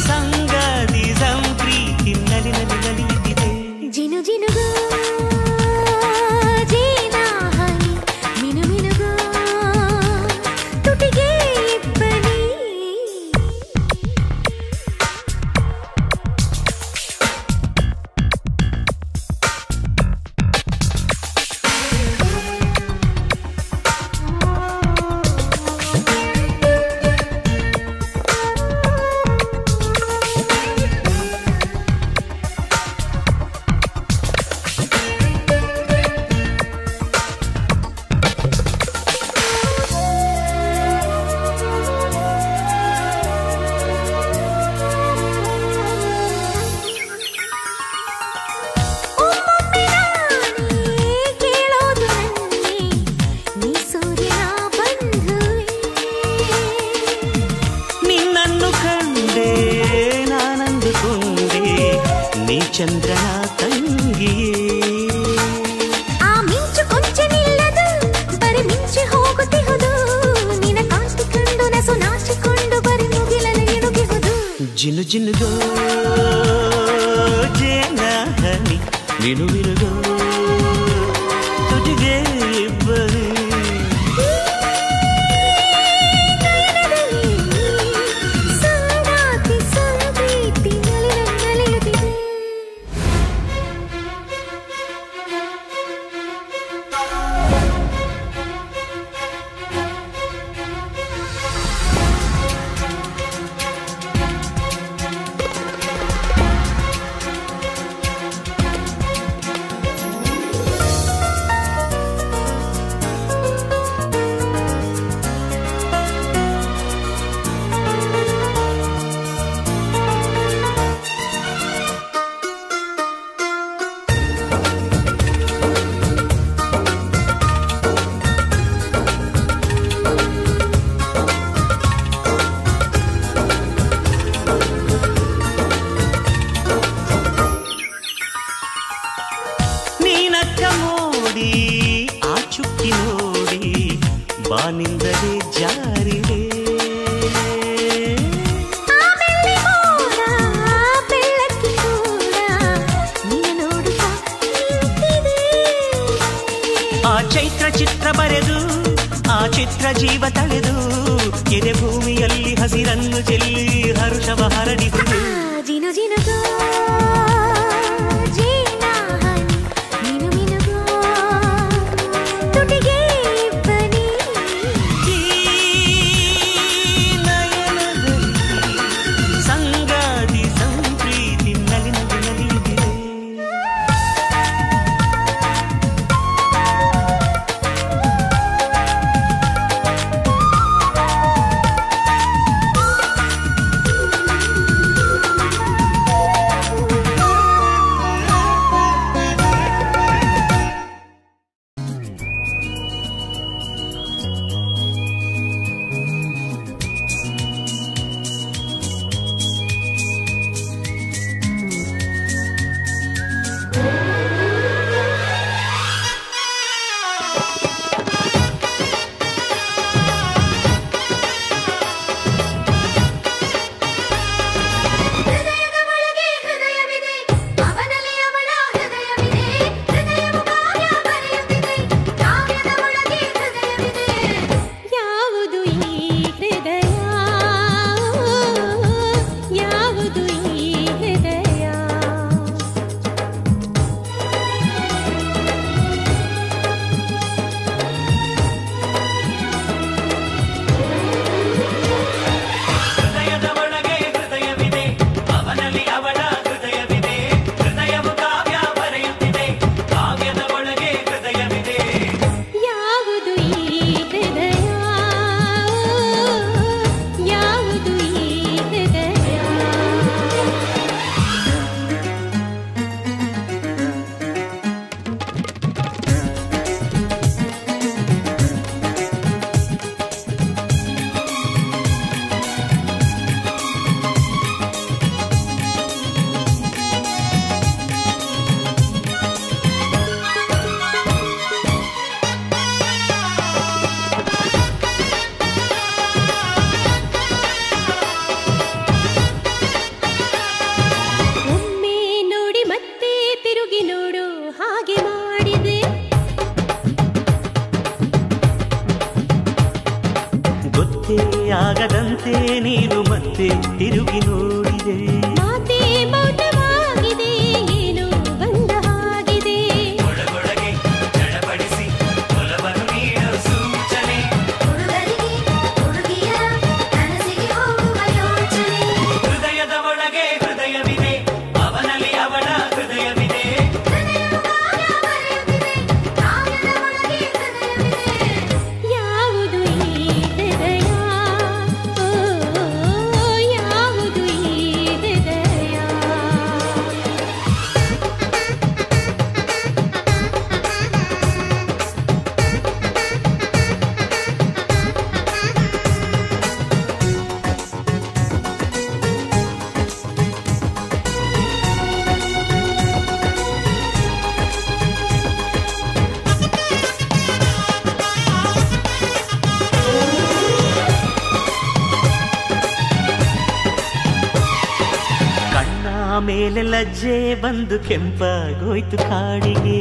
Speaker 2: ಸಂಗದಿ ಸಂಪ್ರೀತಿ ನಲಿ ನಲಿ ನಲಿಯುತ್ತಿದೆ
Speaker 1: ಜಿನು ಜಿನುಗೋ ಜೀನಹನಿ ಮಿನು ಮಿನುಗೋ ತುಟಿಗೆ ಇಬ್ಬನಿ ಒಮ್ಮೊಮ್ಮೆ ನಾನೇ ಕೇಳೋದು ನನ್ನೇ ನೀ ಸೂರ್ಯನ ಬಂಧುವೆ
Speaker 2: ನಿನ್ನನ್ನು ಕಂಡೆ ನಾನಂದುಕೊಂಡೆ ನೀ ಚಂದ್ರನ ತಂಗಿಯೇ
Speaker 1: ಆ ಮಿಂಚು ಕೊಂಚ ನಿಲ್ಲದು ಬರಿ ಮಿಂಚಿ ಹೋಗುತ್ತಿಹುದು ನಿನ ಕಾಂತಿ ಕಂಡು ನಸು ನಾಚಿಕೊಂಡು ಬರಿ ಮುಗಿಲನ್ನು ಇಣುಗಿಹುದು
Speaker 2: ಜಿನು ಜಿನುಗೋ ಜೇನಾಹನಿ ಮಿನು ಮಿನುಗೋ ತುಟಿಗೆ ಇಬ್ಬನಿ
Speaker 1: ಸಂಗಾತಿ ಸಂಪ್ರೀತಿ ನಲಿಯುತ್ತಿದೆ
Speaker 2: ಬಾನಿಂದಲೇ ಜಾರಿದೆ. ಆ ಚೈತ್ರ ಚಿತ್ರ ಬರೆದು ಆ ಚಿತ್ರ ಜೀವ ತಳೆದು ಎದೆ ಭೂಮಿಯಲ್ಲಿ ಹಸಿರನ್ನು ಚೆಲ್ಲಿ ಹರುಷವ ಹರಡಿಹುದು.
Speaker 1: ಜಿನು ಜಿನುಗೋ ಜೀನಾಹನಿ ಮಿನು ಮಿನುಗೋ ತುಟಿಗೆ ಬನಿ
Speaker 2: ಈ ನಯನದಲ್ಲಿ ಸಂಗಾತಿ ಸಂಪ್ರೀತಿ ನಲಿನದು ನಲಿಯುತ್ತಿದೆ. ಆಗದಂತೆ ನೀನು ಮತ್ತೆ ತಿರುಗಿ ನೋಡಿದೆ.
Speaker 1: ಮಾತೆ ಮೌನವಾಗಿದೆ ಏನೋ ಬಂದ ಹಾಗಿದೆ.
Speaker 4: ಒಳಗೊಳಗೆ ಚಡಪಡಿಸಿ ಒಲವನ್ನು ನೀಡೋ ಸೂಚನೆ.
Speaker 1: ಹುಡುಗರಿಗೆ ಹುಡುಗಿಯರ ಕನಸಿಗೆ ಹೋಗುವ ಯೋಚನೆ.
Speaker 4: ಹೃದಯದ ಒಳಗೆ ಹೃದಯವಿದೆ ಅವನಲ್ಲಿ ಅವಳ ಹೃದಯವಿದೆ.
Speaker 1: ಯಾವುದು ಈ ಹೃದಯ ಯಾವುದು ಈ ಹೃದಯ.
Speaker 2: ಕಣ್ಣ ಮೇಲೆ ಲಜ್ಜೆ ಬಂದು ಕೆಂಪಾಗೋಯ್ತು ಕಾಡಿಗೆ.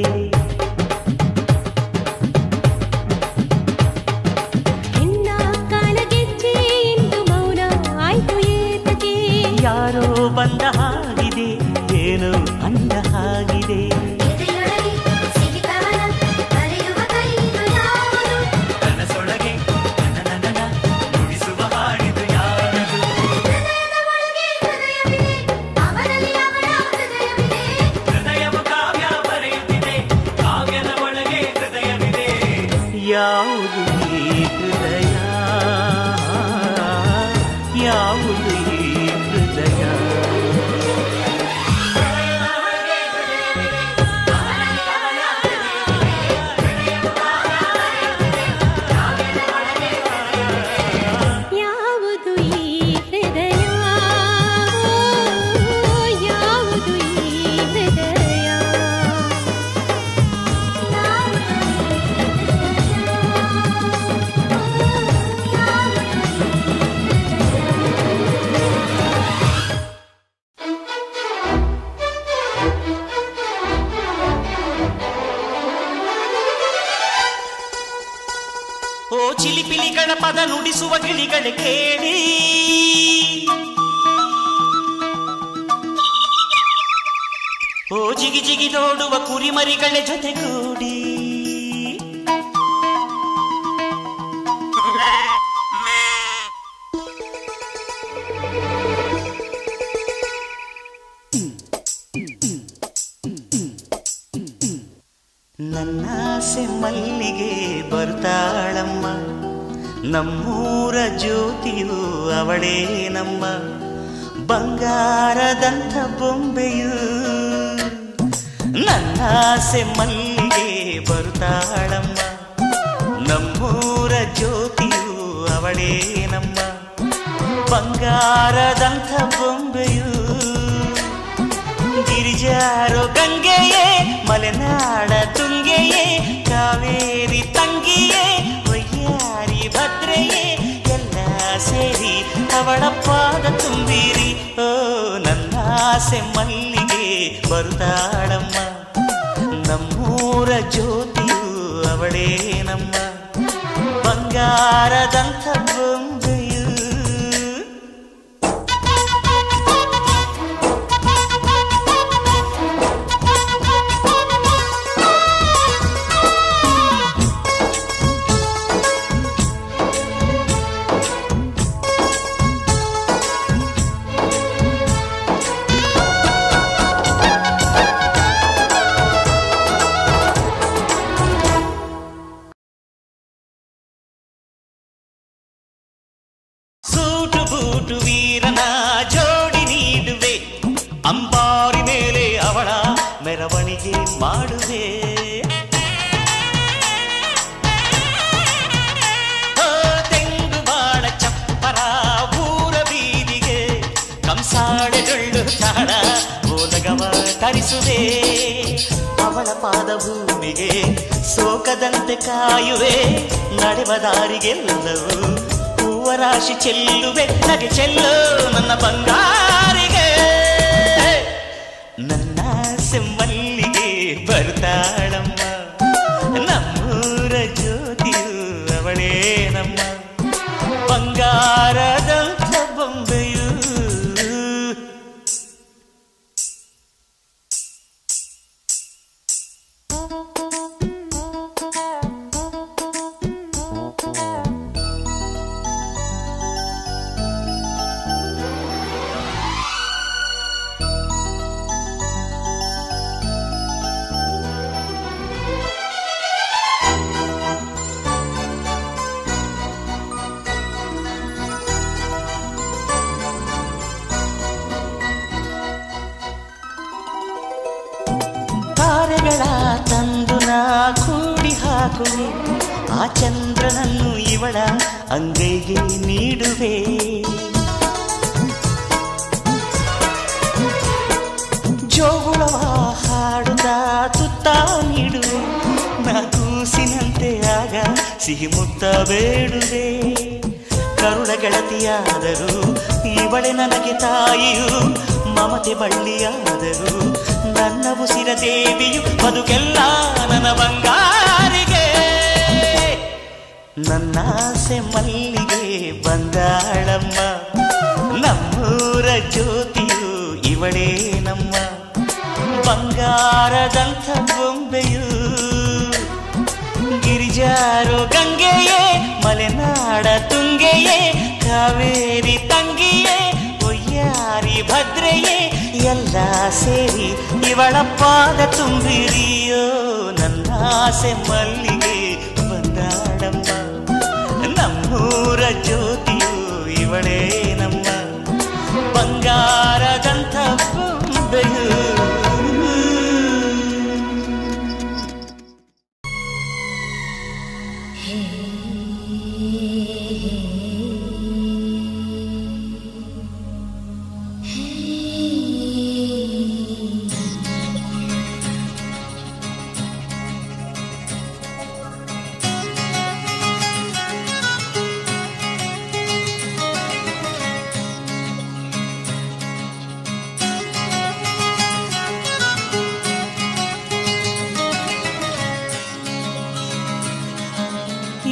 Speaker 1: ಹೆಣ್ಣ ಕಾಲಗೆಜ್ಜೆ ಇಂದು ಮೌನ ಆಯ್ತು ಏತಕ್ಕೆ.
Speaker 2: ಯಾರೋ ಬಂದ ಹಾಗಿದೆ ಏನೋ ಅಂದ ಹಾಗಿದೆ.
Speaker 1: ಎದೆಯೊಳಗೆ ಸಿಗಿತವನ ಬರೆಯುವ ಕೈದು ಯಾವುದು.
Speaker 4: ಕನಸೊಳಗೆ ನನ್ನ ನುಡಿಸುವ ಹಾಡಿದು ಯಾರದು.
Speaker 1: ಹೃದಯದ ಒಳಗೆ ಹೃದಯವಿದೆ ಅವನಲ್ಲಿ ಅವಳ ಹೃದಯವಿದೆ.
Speaker 4: ಹೃದಯವು ಕಾವ್ಯ ಬರೆಯುತ್ತಿದೆ ಕಾವ್ಯದ ಒಳಗೆ ಹೃದಯವಿದೆ.
Speaker 2: ಯಾವುದು ಈ ಹೃದಯ ಯಾವುದು ಈ ಹೃದಯ.
Speaker 1: ಯಾವುದು ಈ ಹೃದಯ ಯಾವುದು ಈ ಹೃದಯ. ಯಾವುದು ಈ ಹೃದಯ
Speaker 5: ಚಿಲಿಪಿಲಿಗಳ ಪದ ನುಡಿಸುವ ಗಿಳಿಗಳ ಕೇಳಿ ಓ ಜಿಗಿ ಜಿಗಿ ನೋಡುವ ಕುರಿಮರಿಗಳ ಜೊತೆಗೂಡಿ ನನ್ನಾಸೆ ಮಲ್ಲಿಗೆ ಬರ್ತಾಳಮ್ಮ ನಮ್ಮೂರ ಜ್ಯೋತಿಯು ಅವಳೇ ನಮ್ಮ ಬಂಗಾರದಂಥ ಬೊಂಬೆಯು ನನ್ನಾಸೆ ಮಲ್ಲಿಗೆ ಬರ್ತಾಳಮ್ಮ ನಮ್ಮೂರ ಜ್ಯೋತಿಯು ಅವಳೇ ನಮ್ಮ ಬಂಗಾರದಂಥ ಬೊಂಬೆಯು ಗಿರಿಜಾರೋ ಗಂಗೆಯೇ ಮಲೆನಾಡ ತುಂಗೆಯೇ ಕಾವೇರಿ ತಂಗಿಯೇ ವಯ್ಯಾರಿ ಭದ್ರೆಯೇ ಎಲ್ಲ ಸೇರಿ ಅವಳ ಪಾದ ತುಂಬಿರಿ ಓ ನನ್ನಾಸೆ ಮಲ್ಲಿಗೆ ಬರುತ್ತಾಳಮ್ಮ ನಮ್ಮೂರ ಜ್ಯೋತಿಯು ಅವಳೇ ನಮ್ಮ ಬಂಗಾರದಂಥ ಬೊಂಬೆಯು ಬೂಟು ವೀರನ ಜೋಡಿ ನೀಡುವೆ ಅಂಬಾರಿ ಮೇಲೆ ಅವಳ ಮೆರವಣಿಗೆ ಮಾಡುವೆ ತೆಂಗು ಬಾಳ ಚಪ್ಪರ ಊರ ಬೀದಿಗೆ ಕಂಸಾಳೆ ಜೊಳ್ಳು ತಾಳ ಓಲಗವ ತರಿಸುವೆ ಅವಳ ಪಾದ ಭೂಮಿಗೆ ಸೋಕದಂತೆ ಕಾಯುವೆ ನಡೆವ ದಾರಿಗೆಲ್ಲವೂ ರಾಶಿ ಚೆಲ್ಲುವೆ ನಗೆ ಚೆಲ್ಲು ನನ್ನ ಬಂಗಾರಿಗೆ ನನ್ನ ಸೆಮ್ಮಲ್ಲಿಗೆ ಬರ್ತಾಳಮ್ಮ ನಮ್ಮೂರ ಜ್ಯೋತಿಯು ಅವಳೇ ನಮ್ಮ ಬಂಗಾರದಂಥ ಬೊಂಬೆಯು ತಂದು ನಾ ಕೂಡಿ ಹಾಕುವೆ ಆ ಚಂದ್ರನನ್ನು ಇವಳ ಅಂಗೈಗೆ ನೀಡುವೆ ಜೋಗುಳವ ಹಾಡುತ್ತ ತುತ್ತ ನೀಡುವೆ ನಾ ಕೂಸಿನಂತೆ ಆಗ ಸಿಹಿ ಮುತ್ತ ಬೇಡುವೆ ಕರುಳ ಗೆಳತಿಯಾದರೂ ಇವಳೆ ನನಗೆ ತಾಯಿಯು ಮಮತೆ ಬಳ್ಳಿಯಾದರು ನನ್ನ ಉಸಿರ ದೇವಿಯು ಬದುಕೆಲ್ಲ ನನ್ನ ಬಂಗಾರಿಗೆ ನನ್ನಾಸೆ ಮಲ್ಲಿಗೆ ಬಂದಾಳಮ್ಮ ನಮ್ಮೂರ ಜ್ಯೋತಿಯು ಇವಳೇ ನಮ್ಮ ಬಂಗಾರದಂಥ ಬೊಂಬೆಯು ಗಿರಿಜಾರೋ ಗಂಗೆಯೇ ಮಲೆನಾಡ ತುಂಗೆಯೇ ಕಾವೇರಿ ತಂಗಿಯೇ ಒಯ್ಯಾರಿ ಭದ್ರೆಯೇ ಎಲ್ಲ ಸೇರಿ ಇವಳ ಪಾದ ತುಂಬಿರಿಯೋ ನನ್ನಾಸೆ ಮಲ್ಲಿಗೆ ಬಂದಾಳಮ್ಮ ನಮ್ಮೂರ ಜ್ಯೋತಿಯು ಇವಳೇ ನಮ್ಮ ಬಂಗಾರದಂಥ ಬೊಂಬೆಯು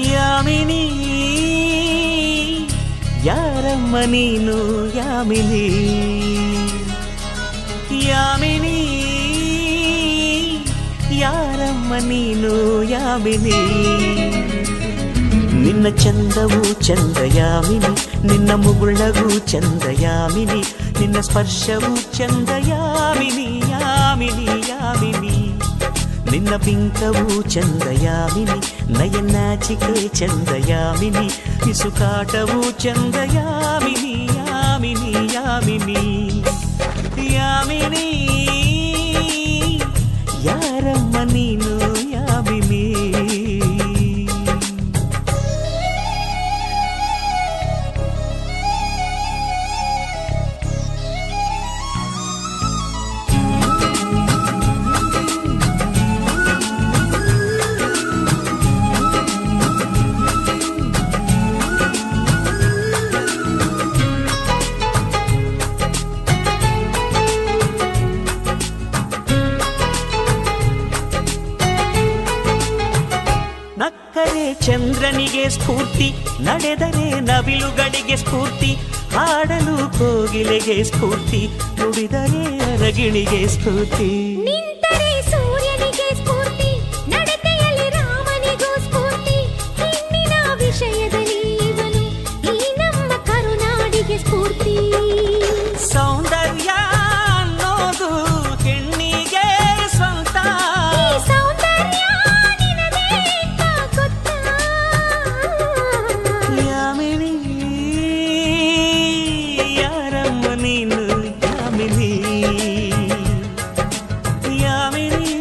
Speaker 5: ಯಾಮಿನಿ ಯಾರಮ್ಮ ನೀನು ಯಾಮಿನಿ ಯಾಮಿನಿ ಯಾರಮ್ಮ ನೀನು ಯಾಮಿನಿ ನಿನ್ನ ಚಂದವು ಚಂದ ಯಾಮಿನಿ ನಿನ್ನ ಮುಗುಳಗೂ ಚಂದ ಯಾಮಿನಿ ನಿನ್ನ ಸ್ಪರ್ಶವು ಚಂದ ಯಾಮಿನಿ ಯಾಮಿನಿ ಯಾಮಿನಿ ನಿನ್ನ ಬಿಂಕವು ಚಂದ ಯಾಮಿನಿ ನಯನಾಚಿಕೆ ಚಂದ ಯಾಮಿನಿ ಪಿಸುಕಾಟವು ಚಂದ ಯಾಮಿನಿ ಯಾಮಿನಿ ಯಾಮಿನಿ ಯಾಮಿನಿ ಯಾರಮ್ಮ ನೀನು ಯಾಮಿನಿ ನಕ್ಕರೆ ಚಂದ್ರನಿಗೆ ಸ್ಫೂರ್ತಿ ನಡೆದರೆ ನವಿಲುಗಳಿಗೆ ಸ್ಫೂರ್ತಿ ಹಾಡಲು ಕೋಗಿಲೆಗೆ ಸ್ಫೂರ್ತಿ ನುಡಿದರೆ ಅರಗಿಣಿಗೆ ಸ್ಫೂರ್ತಿ
Speaker 1: ನಿಂತರೆ ಸೂರ್ಯನಿಗೆ ಸ್ಫೂರ್ತಿ ನಡತೆಯಲ್ಲಿ ರಾಮನಿಗೂ ಸ್ಫೂರ್ತಿ ಹೆಣ್ಣಿನ ವಿಷಯದಲ್ಲಿ ಇವನು ಈ ನಮ್ಮ ಕರುನಾಡಿಗೆ ಸ್ಫೂರ್ತಿ
Speaker 5: ಸೌಂದರ್ಯ ಅನ್ನೋದು ಹೆಣ್ಣಿಗೆ ಸ್ವಂತ
Speaker 1: ಈ ಸೌಂದರ್ಯ ನಿನದೇ ಗೊತ್ತಾ
Speaker 5: ಯಾಮಿನಿ ಯಾರಮ್ಮ ನೀನು ಯಾಮಿನಿ ಯಾಮಿನಿ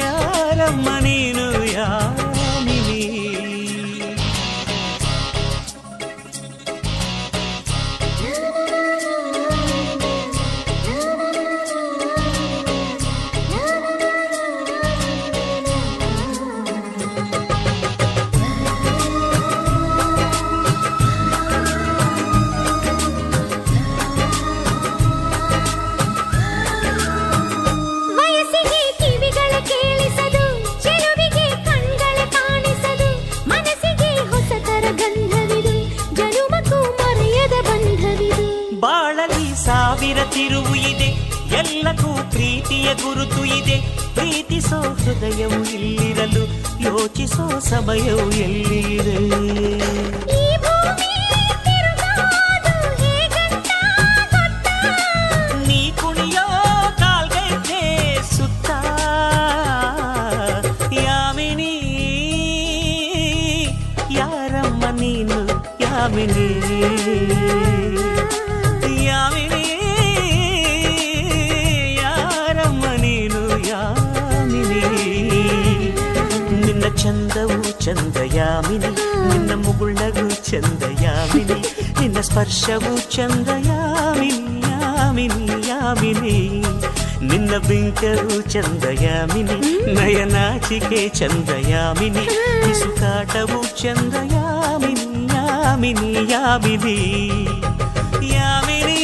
Speaker 5: ಯಾರಮ್ಮ ನೀನು ಯಾಮಿನಿ
Speaker 1: ವಯಸ್ಸಿಗೆ ಕಿವಿಗಳ ಕೇಳಿಸದು ಚೆಲುವಿಗೆ ಕಣ್ಗಳ ಕಾಣಿಸದು ಮನಸ್ಸಿಗೆ ಹೊಸತರ ಗಂಧವಿದು ಜನುಮಕ್ಕೂ ಮರೆಯದ ಬಂಧವಿದು
Speaker 5: ಬಾಳಲಿ ಸಾವಿರ ತಿರುವು ಇದೆ ಎಲ್ಲಕ್ಕೂ ಪ್ರೀತಿಯ ಗುರುತು ಇದೆ ಪ್ರೀತಿಸೋ ಹೃದಯವು ಇಲ್ಲಿರಲು ಯೋಚಿಸೋ ಸಮಯವು ಎಲ್ಲಿದೆ
Speaker 1: ಈ ಭೂಮಿ ತಿರುಗಾದು ಹೇಗಂತ ಗೊತ್ತಾ
Speaker 5: ನೀ ಕುಣಿಯೋ ಕಾಲ್ಗೆಜ್ಜೆ ಸುತ್ತ ಯಾಮಿನಿ ಯಾರಮ್ಮ ನೀನು ಯಾಮಿನಿ ಯಾಮಿನಿ ಯಾರಮ್ಮ ನೀನು ಯಾಮಿನಿ ನಿನ್ನ ಚಂದವು ಚಂದ ಯಾಮಿನಿ ನಿನ್ನ ಮುಗುಳಗೂ ಚಂದ ಯಾಮಿನಿ ನಿನ್ನ ಸ್ಪರ್ಶವು ಚಂದ ಯಾಮಿನಿ ಯಾಮಿನಿ ಯಾಮಿನಿ ನಿನ್ನ ಬಿಂಕವು ಚಂದ ಯಾಮಿನಿ ನಯನಾಚಿಕೆ ಚಂದ ಯಾಮಿನಿ ಪಿಸುಕಾಟವು ಚಂದ ಯಾಮಿನಿ ಯಾಮಿನಿ ಯಾಮಿನಿ ಯಾಮಿನಿ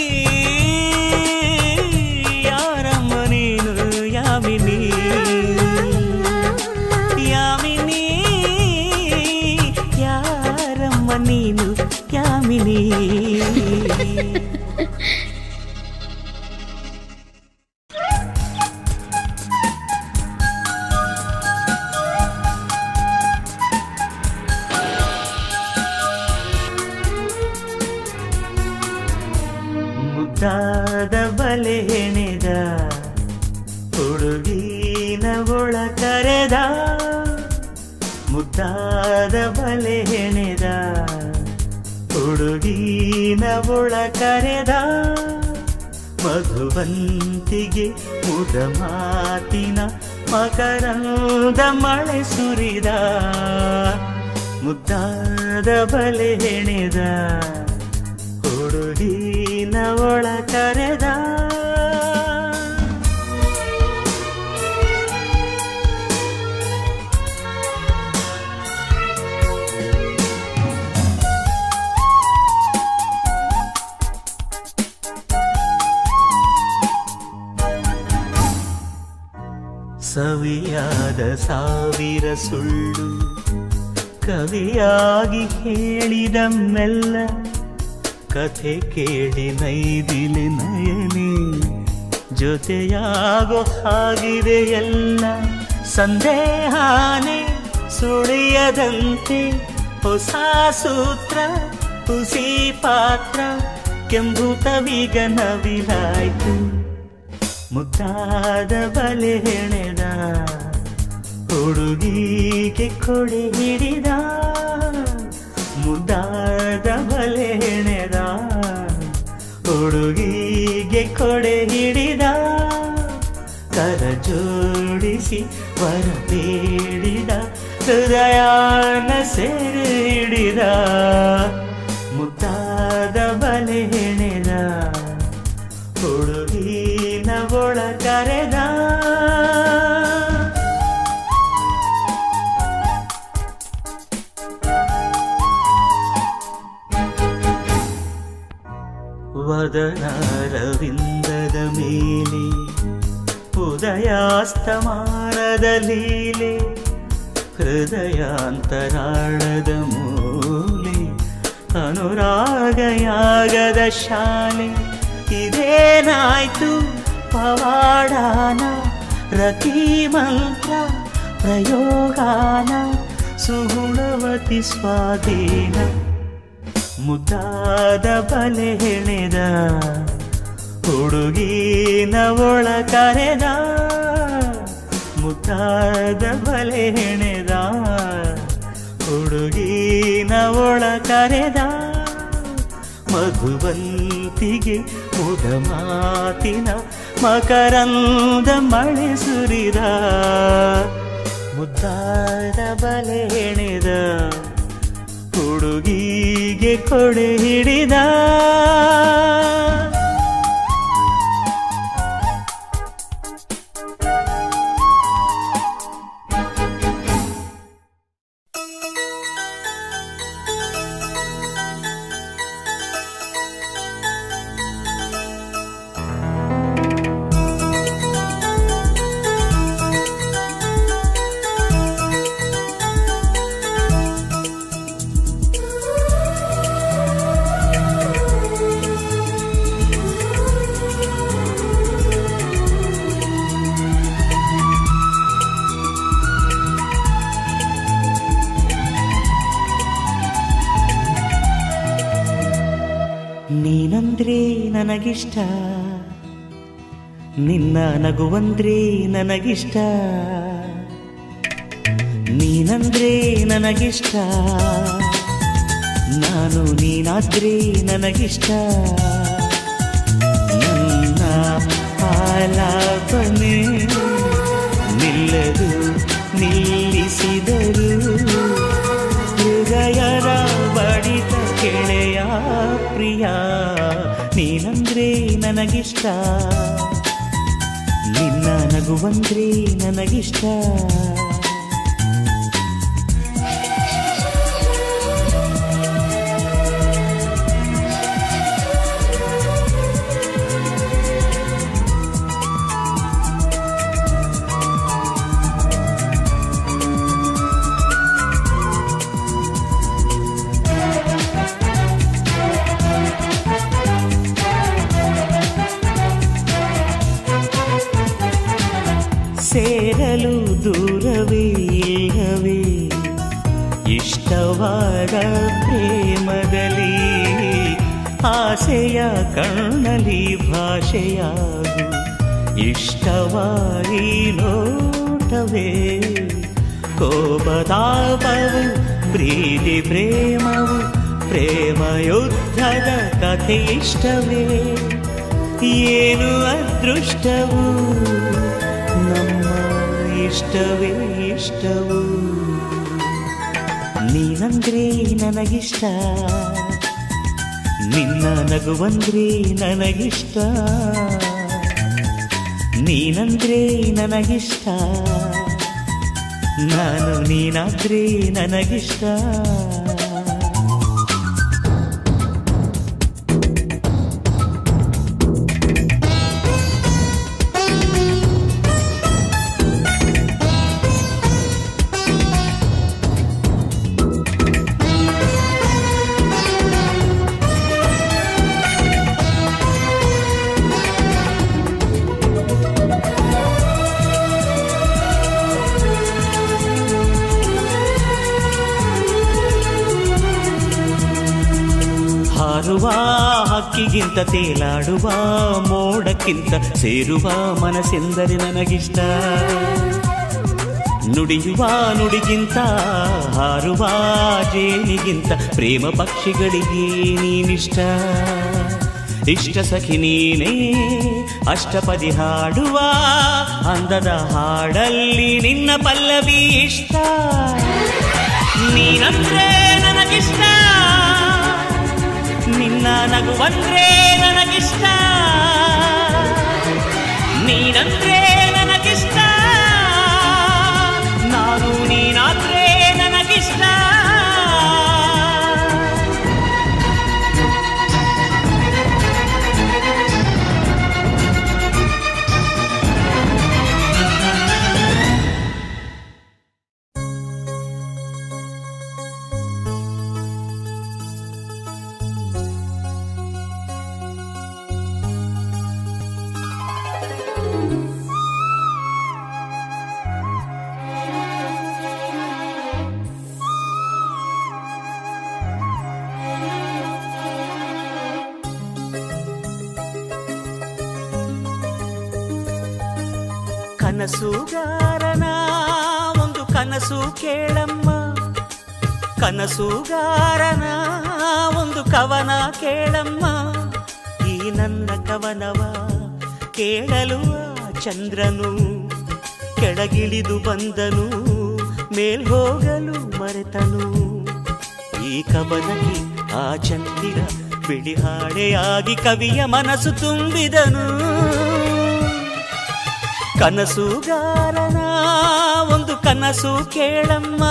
Speaker 5: ಯಾರಮ್ಮ ನೀನು ಯಾಮಿನಿ ಯಾಮಿನಿ ಯಾರಮ್ಮ ನೀನು ಯಾಮಿನಿ ಮುದ್ದಾದ ಬಲೆ ಹೆಣೆದ ಹುಡುಗಿನ ಒಳ ಕರೆದ ಮುದ್ದಾದ ಬಲೆ ಹೆಣೆದ ಹುಡುಗಿನ ಒಳ ಕರೆದ ಮಧುವಂತಿಗೆ ಮುದ ಮಾತಿನ ಮಕರಂದ ಮಳೆ ಸುರಿದ ಮುದ್ದಾದ ಬಲೆ ಹೆಣೆದ ಹುಡುಗಿನ ಒಳ ಕರೆದ ಸವಿಯಾದ ಸಾವಿರ ಸುಳ್ಳು
Speaker 2: ಕವಿಯಾಗಿ ಹೇಳಿದ ಮೆಲ್ಲ ಕಥೆ ಕೇಳಿ ನೈದಿಲೆ ನಯನೆ ಜೊತೆಯಾಗೋ ಹಾಗಿದೆ ಎಲ್ಲ ಸಂದೇಹಾನೆ ಸುಳಿಯದಂತೆ ಹೊಸ ಸೂತ್ರ ಹುಸಿ ಪಾತ್ರ ಕೆಂಬುತವೀಗ ನವಿಲಾಯ್ತು ಮುದ್ದಾದ ಬಲೆ ಹೆಣೆದ ಹುಡುಗಿಗೆ ಕೊಡೆ ಹಿಡಿದ ಮುದ್ದಾದ ಬಲೆ ಹೆಣೆದ ಹುಡುಗಿಗೆ ಕೊಡೆ ಹಿಡಿದ ಕರ ಜೋಡಿಸಿ ವರ ಬೇಡಿದ ಹೃದಯನ ಸೆರೆ ಹಿಡಿದ ಮುದ್ದಾದ ಬಲೆ ಹೆಣೆದ ಹುಡುಗಿನ ಒಳ ಕರೆದ ವದನಾರವಿಂದದ ಮೇಲೆ ಉದಯಾಸ್ತಮಾನದ ಲೀಲೆ ಹೃದಯಾಂತರಾಳದ ಮೂಲೆ ಅನುರಾಗಯಾಗದ ಶಾಲೆ ಇದೇನಾಯ್ತು ಪವಾಡಾನ ರತಿ ಮಂತ್ರ ಪ್ರಯೋಗಾನ ಸುಗುಣವತಿ ಸ್ವಾಧೀನ ಮುದ್ದಾದ ಬಲೆ ಹೆಣೆದ ಹುಡುಗಿನ ಒಳ ಕರೆದ ಮುದ್ದಾದ ಬಲೆ ಹೆಣೆದ ಹುಡುಗಿನ ಒಳ ಕರೆದ ಮಧುವಂತಿಗೆ ಮುದ ಮಾತಿನ ಮಕರಂದ ಮಳೆ ಸುರಿದ ಮುದ್ದಾದ ಬಲೆ ಹೆಣೆದ ಹುಡುಗಿಗೆ ಕೊಡೆ ಹಿಡಿದ ನೀನಂದ್ರೆ ನನಗಿಷ್ಟ ನಿನ್ನ ನಗುವಂದ್ರೆ ನನಗಿಷ್ಟ ನೀನಂದ್ರೆ ನನಗಿಷ್ಟ ನಾನು ನೀನಾದ್ರೆ ನನಗಿಷ್ಟ ನನ್ನ ಆಲಾಪನೆ ನಿಲ್ಲದು ನಿಲ್ಲಿಸಿದರು ಹೃದಯದ ಬಡಿತ ಕೆಳೆಯ ಪ್ರಿಯ ನೀನಂದ್ರೆ ನನಗಿಷ್ಟ ನಿನ್ನ ನಗುವಂದ್ರೆ ನನಗಿಷ್ಟ ಸೇರಲು ದೂರವೇ ಇಲ್ಲವೇ ಇಷ್ಟವಾದ ಪ್ರೇಮದಲ್ಲಿ ಆಸೆಯ ಕಣ್ಣಲ್ಲಿ ಭಾಷೆಯಾಗು ಇಷ್ಟವಾಗಿ ನೋಟವೇ ಕೋಪತಾಪವು ಪ್ರೀತಿ ಪ್ರೇಮವು ಪ್ರೇಮ ಯುದ್ಧದ ಕಥೆ ಇಷ್ಟವೇ ಏನು ಅದೃಷ್ಟವು ನಮ್ಮ ಇಷ್ಟವೇ ಇಷ್ಟವು ನೀನಂದ್ರೆ ನನಗಿಷ್ಟ ನಿನ್ನ ನಗುವಂದ್ರೆ ನನಗಿಷ್ಟ ನೀನಂದ್ರೆ ನನಗಿಷ್ಟ ನಾನು ನೀನಾದ್ರೆ ನನಗಿಷ್ಟ
Speaker 5: ಹಾಡುವ ಹಕ್ಕಿಗಿಂತ ತೇಲಾಡುವ ಮೋಡಕ್ಕಿಂತ ಸೇರುವ ಮನಸ್ಸೆಂದರೆ ನನಗಿಷ್ಟ. ನುಡಿಯುವ ನುಡಿಗಿಂತ ಹಾರುವ ಜೇನಿಗಿಂತ ಪ್ರೇಮ ಪಕ್ಷಿಗಳಿಗೆ ನೀನಿಷ್ಟ. ಇಷ್ಟ ಸಖಿ ನೀನೇ ಅಷ್ಟಪದಿ ಹಾಡುವ ಅಂದದ ಹಾಡಲ್ಲಿ ನಿನ್ನ ಪಲ್ಲವಿ ಇಷ್ಟ. ನೀನಂದ್ರೆ ನನಗಿಷ್ಟ, ನಿನ್ನ ನಗುವಂದ್ರೆ ನನಗಿಷ್ಟ. ನೀನಂದ್ರೆ ನನಗಿಷ್ಟ, ನಾನು ನೀನಾದ್ರೆ ನನಗಿಷ್ಟ. ಕನಸುಗಾರನ ಒಂದು ಕನಸು ಕೇಳಮ್ಮ, ಕನಸುಗಾರನ ಒಂದು ಕವನ ಕೇಳಮ್ಮ. ಈ ನನ್ನ ಕವನವ ಕೇಳಲು ಚಂದ್ರನು ಕೆಳಗಿಳಿದು ಬಂದನು, ಮೇಲ್ ಹೋಗಲು ಮರೆತನು. ಈ ಕವನಕ್ಕೆ ಆ ಚಂದಿರ ಬಿಳಿ ಹಾಡೆಯಾಗಿ ಕವಿಯ ಮನಸ್ಸು ತುಂಬಿದನು. ಕನಸುಗಾರನ ಒಂದು ಕನಸು ಕೇಳಮ್ಮ,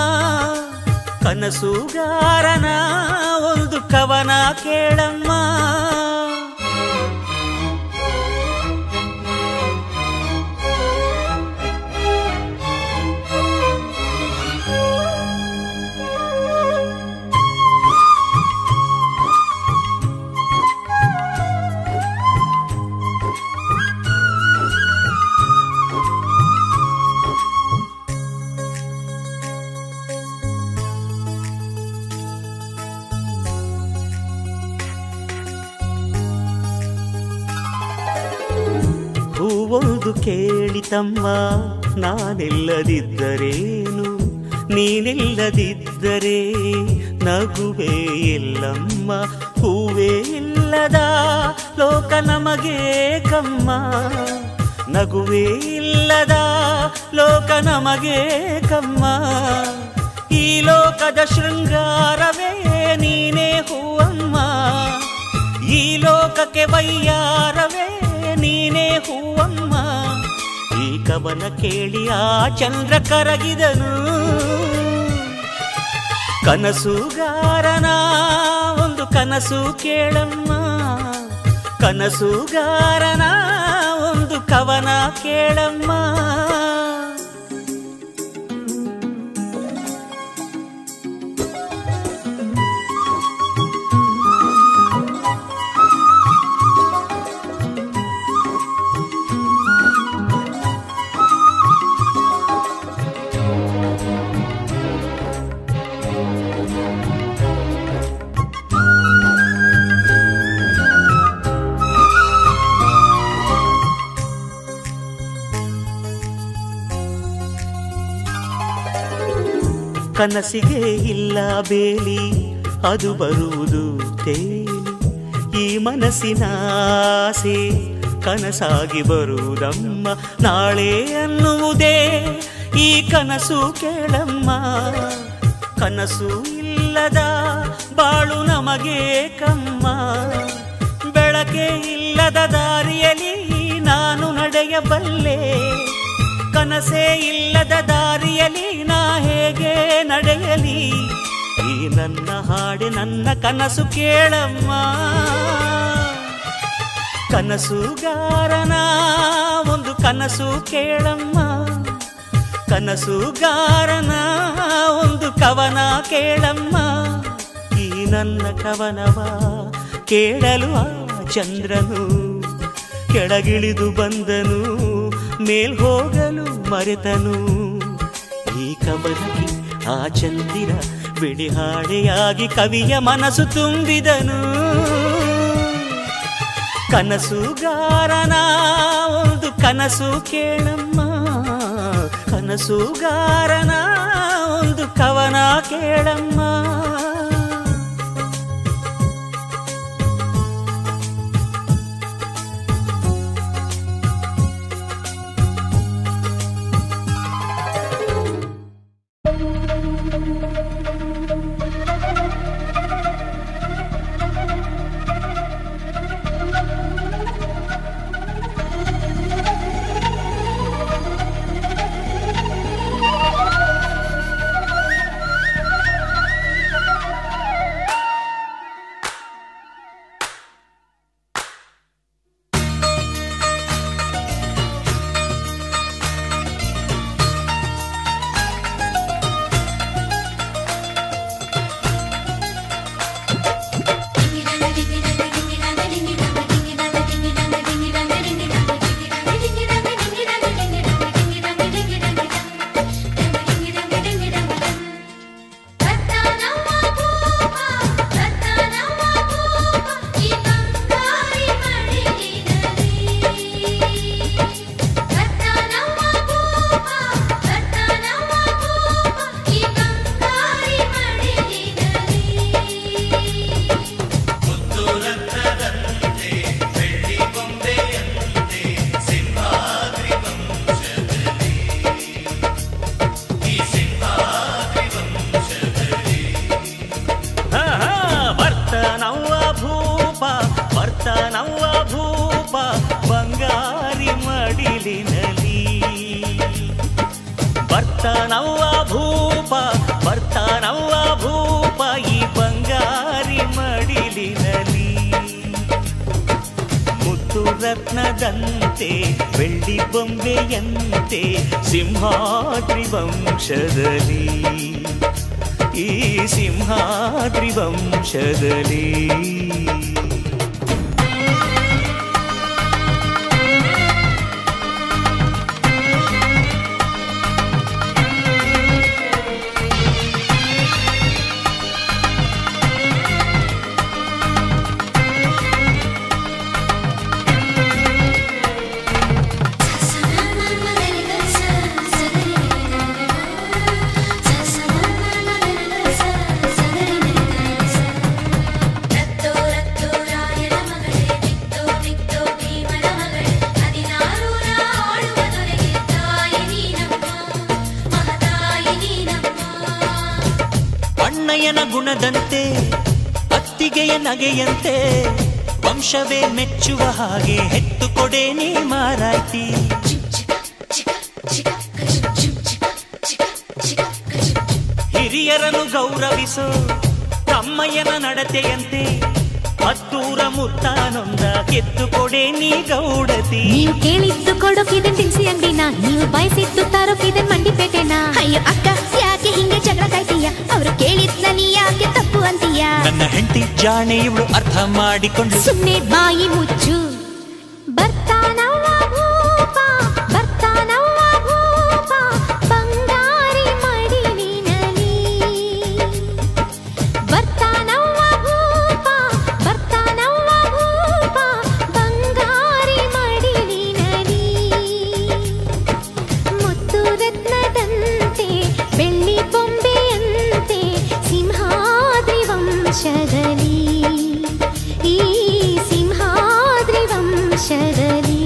Speaker 5: ಕನಸುಗಾರನ ಒಂದು ಕವನ ಕೇಳಮ್ಮ. ಹೂವೊಂದು ಕೇಳಿತಮ್ಮ, ನಾನಿಲ್ಲದಿದ್ದರೇನು, ನೀನಿಲ್ಲದಿದ್ದರೆ ನಗುವೆ ಎಲ್ಲಮ್ಮ. ಹೂವೇ ಇಲ್ಲದ ಲೋಕ ನಮಗೆ ಕಮ್ಮ, ನಗುವೇ ಇಲ್ಲದ ಲೋಕ ನಮಗೆ ಕಮ್ಮ. ಈ ಲೋಕದ ಶೃಂಗಾರವೇ ನೀನೇ ಹೂವಮ್ಮ, ಈ ಲೋಕಕ್ಕೆ ವೈಯಾರವೇ ನೀನೇ ಹೂವಮ್ಮ. ಈ ಕವನ ಕೇಳಿ ಆ ಚಂದ್ರ ಕರಗಿದನು. ಕನಸುಗಾರನ ಒಂದು ಕನಸು ಕೇಳಮ್ಮ, ಕನಸುಗಾರನ ಒಂದು ಕವನ ಕೇಳಮ್ಮ. ಕನಸಿಗೆ ಇಲ್ಲ ಬೇಲಿ, ಅದು ಬರುವುದು ತೇಲಿ. ಈ ಮನಸ್ಸಿನ ಆಸೆ ಕನಸಾಗಿ ಬರುವುದಮ್ಮ. ನಾಳೆ ಅನ್ನುವುದೇ ಈ ಕನಸು ಕೇಳಮ್ಮ. ಕನಸು ಇಲ್ಲದ ಬಾಳು ನಮಗೆ ಕಮ್ಮ. ಬೆಳಕೆ ಇಲ್ಲದ ದಾರಿಯಲ್ಲಿ ನಾನು ನಡೆಯಬಲ್ಲೆ, ಕನಸೇ ಇಲ್ಲದ ದಾರಿಯಲ್ಲಿ ನಾ ಹೇಗೆ ನಡೆಯಲಿ. ಈ ನನ್ನ ಹಾಡೆ ನನ್ನ ಕನಸು ಕೇಳಮ್ಮ. ಕನಸುಗಾರನ ಒಂದು ಕನಸು ಕೇಳಮ್ಮ, ಕನಸುಗಾರನ ಒಂದು ಕವನ ಕೇಳಮ್ಮ. ಈ ನನ್ನ ಕವನವ ಕೇಳಲು ಆ ಚಂದ್ರನು ಕೆಳಗಿಳಿದು ಬಂದನು, ಮೇಲ್ ಹೋಗಲು ಮರೆತನು. ಈ ಕವನಕ್ಕೆ ಆ ಚಂದಿರ ಬಿಳಿ ಹಾಡೆಯಾಗಿ ಕವಿಯ ಮನಸ್ಸು ತುಂಬಿದನು. ಕನಸುಗಾರನ ಒಂದು ಕನಸು ಕೇಳಮ್ಮ, ಕನಸುಗಾರನ ಒಂದು ಕವನ ಕೇಳಮ್ಮ. ಬರ್ತಾನವ್ವ ಭೂಪ ಬರ್ತಾನವ್ವ ಭೂಪ ಈ ಬಂಗಾರಿ ಮಡಿಲಿನಲಿ. ಮುತ್ತು ರತ್ನದಂತೆ ಬೆಳ್ಳಿ ಬೊಂಬೆಯಂತೆ ಸಿಂಹಾದ್ರಿ ವಂಶದಲ್ಲಿ, ಈ ಸಿಂಹಾದ್ರಿ ವಂಶದಲ್ಲಿ. ಅಣ್ಣಯ್ಯನ ಗುಣದಂತೆ ಅತ್ತಿಗೆಯ ನಗೆಯಂತೆ ವಂಶವೇ ಮೆಚ್ಚುವ ಹಾಗೆ ಹೆತ್ತು ಕೊಡೆ ನೀ ಮಾರಾಯ್ತಿ. ಹಿರಿಯರನ್ನು ಗೌರವಿಸೋ ತಮ್ಮಯ್ಯನ ನಡತೆಯಂತೆ ಹತ್ತೂರ ಮುತ್ತಾನೊಂದ ಕೆತ್ತು ಕೊಡೆ ನೀ ಗೌಡತಿ.
Speaker 1: ನೀವು ಕೇಳಿದ್ದು ಕೊಡೋಕಿದೆ ತಿನ್ಸಿ ಅಂಗಡಿನ, ನೀವು ಬಯಸಿದ್ದು ತರೋಕಿದೆ ಮಂಡಿಪೇಟೆನ. ಅಯ್ಯೋ ಅಕ್ಕ ಯಾಕೆ ಹಿಂಗೆ ಜಗಳ ಕಾಯ್ತೀಯ, ಅವ್ರು ಕೇಳಿದ್ನ ನೀ ಯಾಕೆ ತಪ್ಪು ಅಂತೀಯ.
Speaker 5: ನನ್ನ ಹೆಂಡತಿ ಜಾಣೆ ಇವಳು ಅರ್ಥ ಮಾಡಿಕೊಂಡು
Speaker 1: ಸುಮ್ನೆ ಬಾಯಿ ಮುಚ್ಚು. ಬರ್ತಾನವ್ವ ಭೂಪ ಬರ್ತಾನವ್ವ ಭೂಪ ಬಂಗಾರಿ ಮಡಿಲಿನಲಿ. ಬರ್ತಾನವ್ವ ಭೂಪ ಬರ್ತಾನವ್ವ ಭೂಪ ಬಂಗಾರಿ ಮಡಿಲಿನಲಿ. ಮುತ್ತು ರತ್ನದಂತೆ ಬೆಳ್ಳಿ ಬೊಂಬೆಯಂತೆ ಸಿಂಹಾದ್ರಿ ವಂಶದಲ್ಲಿ, ಈ ಸಿಂಹಾದ್ರಿ ವಂಶದಲ್ಲಿ.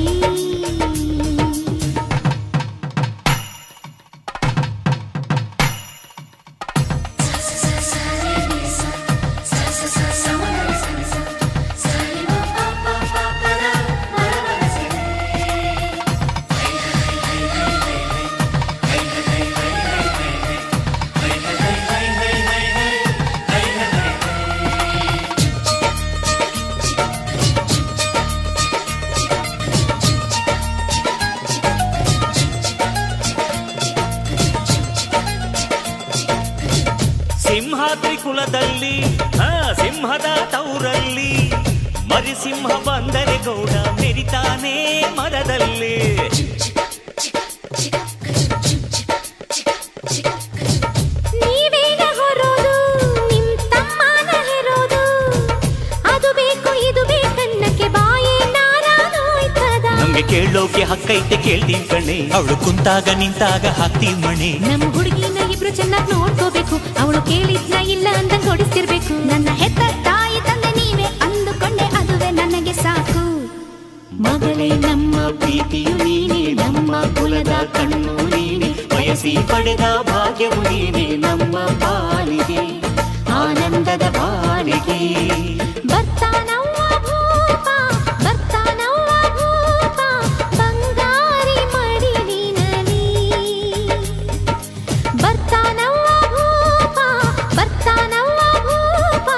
Speaker 5: ಸಿಂಹಾದ್ರಿ ಕುಲದಲ್ಲಿ ಸಿಂಹದ ತೌರಲ್ಲಿ ಮರಿಸಿಂಹ ಬಂದರೆ ಗೌಡ ಮೆರಿತಾನೆ ಮರದಲ್ಲಿ.
Speaker 1: ನೀವೇನ ಹೊರೋದು ನಿಮ್ ತಮ್ಮನ ಹೆರೋದು, ಅದು ಬೇಕು ಇದು ಬೇಕನ್ನಕ್ಕೆ ಬಾಯೇನ
Speaker 5: ಎಷ್ಟೈತೆ ಕೇಳ್ತೀವಿ ಕಣೆ, ಅವಳು ಕುಂತಾಗ ನಿಂತಾಗ ಹಾಕ್ತೀವಿ ಮಣೆ.
Speaker 1: ನಮ್ಮ ಹುಡುಗಿನ ಇಬ್ರು ಚೆನ್ನಾಗಿ ನೋಡ್ಕೋಬೇಕು, ಅವಳು ಕೇಳಿದ್ನ ಇಲ್ಲ ಅಂತ ಕೊಡಿಸ್ತಿರ್ಬೇಕು. ನನ್ನ ಹೆತ್ತ ತಾಯಿ ತಂದೆ ನೀವೇ ಅಂದುಕೊಂಡೆ, ಅದುವೇ ನನಗೆ ಸಾಕು.
Speaker 5: ಮಗಳೇ ನಮ್ಮ ಪ್ರೀತಿಯು ನೀನೆ, ನಮ್ಮ ಕುಲದ ಕಣ್ಣು ನೀನೆ, ಬಯಸಿ ಪಡೆದ ಭಾಗ್ಯವು ನೀನೆ, ನಮ್ಮ ಪಾಲಿಗೆ ಆನಂದದ ಬಾಳಿಗೆ.
Speaker 1: ಬರ್ತಾನವ್ವ ಭೂಪ, ಬರ್ತಾನವ್ವ ಭೂಪ, ಬಂಗಾರಿ ಮಡಿಲಿನಲಿ. ಬರ್ತಾನವ್ವ ಭೂಪ, ಬರ್ತಾನವ್ವ ಭೂಪ,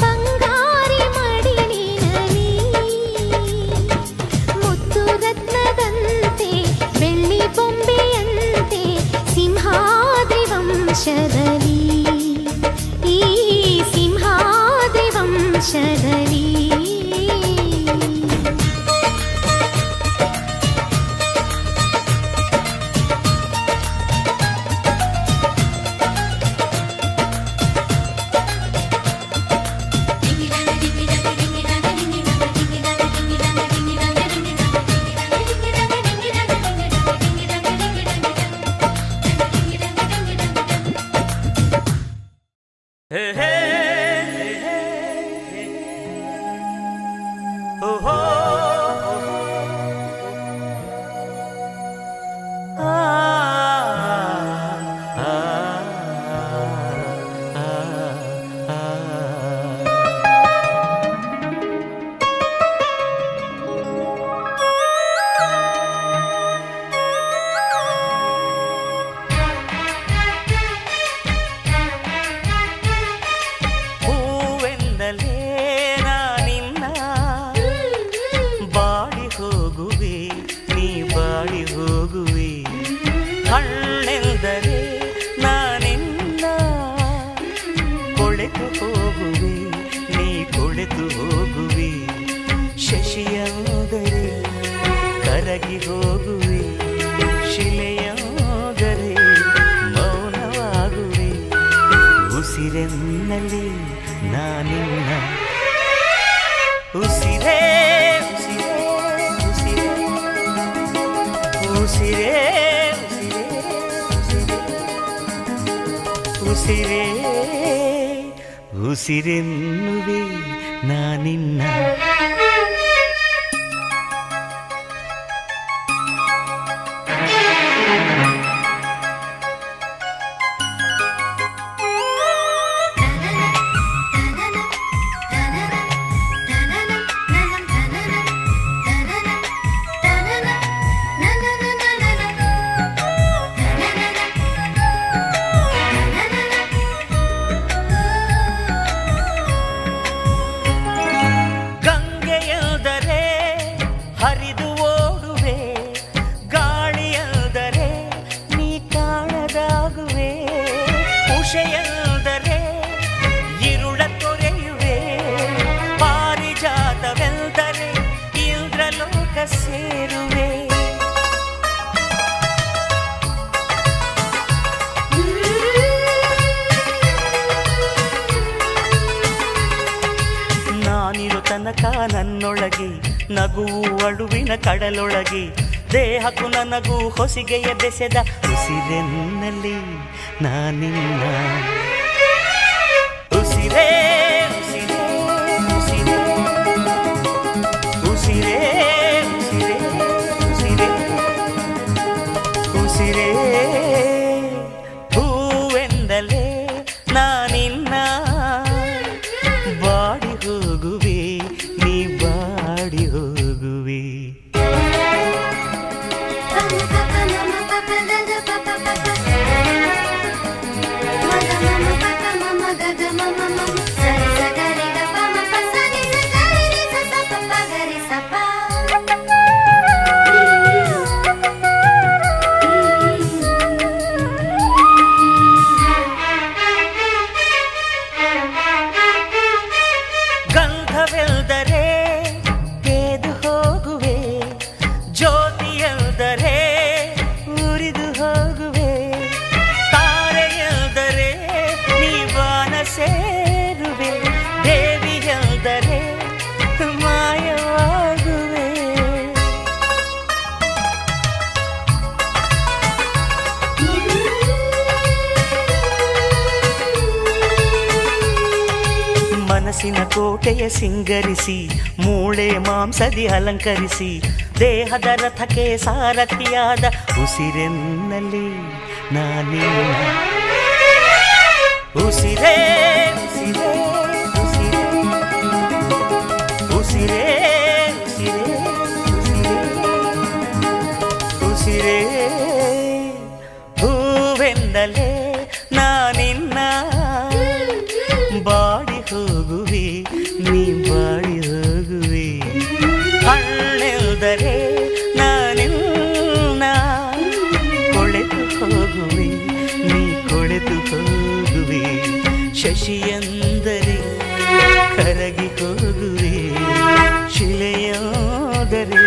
Speaker 1: ಬಂಗಾರಿ ಮಡಿಲಿನಲಿ. ಮುತ್ತು ರತ್ನದಂತೆ ಬೆಳ್ಳಿ ಬೊಂಬೆಯಂತೆ ಸಿಂಹಾದ್ರಿ ವಂಶದಲ್ಲಿ, ಈ ಸಿಂಹಾದ್ರಿ ವಂಶದಲ್ಲಿ.
Speaker 5: ಉಸಿರೆನ್ನುವೆ ನಾನಿನ್ನ.
Speaker 2: ನನ್ನೊಳಗೆ ನಗುವು ಅಳುವಿನ ಕಡಲೊಳಗೆ, ದೇಹಕ್ಕೂ ನನಗೂ ಹೊಸಿಗೆಯ ಬೆಸೆದ ಉಸಿರೆನ್ನಲ್ಲಿ ನಾನಿನ್ನ. ಉಸಿರೇ ಉಸಿರೇ ಉಸಿರೇ ಉಸಿರೇ ಉಸಿರೇ ಉಸಿರೇ ಉಸಿರೇ ಹೂವೆಂದಲೇ ನಾನಿನ್ನ ಬಾಡಿ ಹೋಗುವೆ, ನೀ ಬಾಡಿ ಹೋಗುವೆ. ಗಂಧವೆಲ್ದರೆ ತೇದು ಹೋಗುವೆ, ಜ್ಯೋತಿಯೆಲ್ದರೆ ಉರಿದು ಹೋಗುವೆ, ತಾರೆಯೆಲ್ದರೆ ಮನಸ್ಸಿನ ಕೋಟೆಯ ಸಿಂಗರಿಸಿ ಮೂಳೆ ಮಾಂಸದಿ ಅಲಂಕರಿಸಿ ದೇಹದ ರಥಕ್ಕೆ ಸಾರಥಿಯಾದ ಉಸಿರೆನ್ನಲಿ ನಾನೇ ಉಸಿರೇ ಉಸಿರೇ ಉಸಿರೇ ಉಸಿರೇ ಉಸಿರೇ ಉಸಿರೇ ಹೂವೆಂದಲೇ ನಾನಿನ್ನ ಬಾಡಿ ಹೋಗುವೆ ನೀ ಬಾಡಿ ಹೋಗುವೆ ಹಣ್ಣೆಲ್ದರೆ ನಾನಿನ್ನ ಕೊಳೆತು ಹೋಗುವೆ ನೀ ಕೊಳೆತು ಹೋಗುವೆ ಶಶಿಯಂದರೆ ಕರಗಿ ಹೋಗುವೆ ಶಿಲೆಯಾದರೆ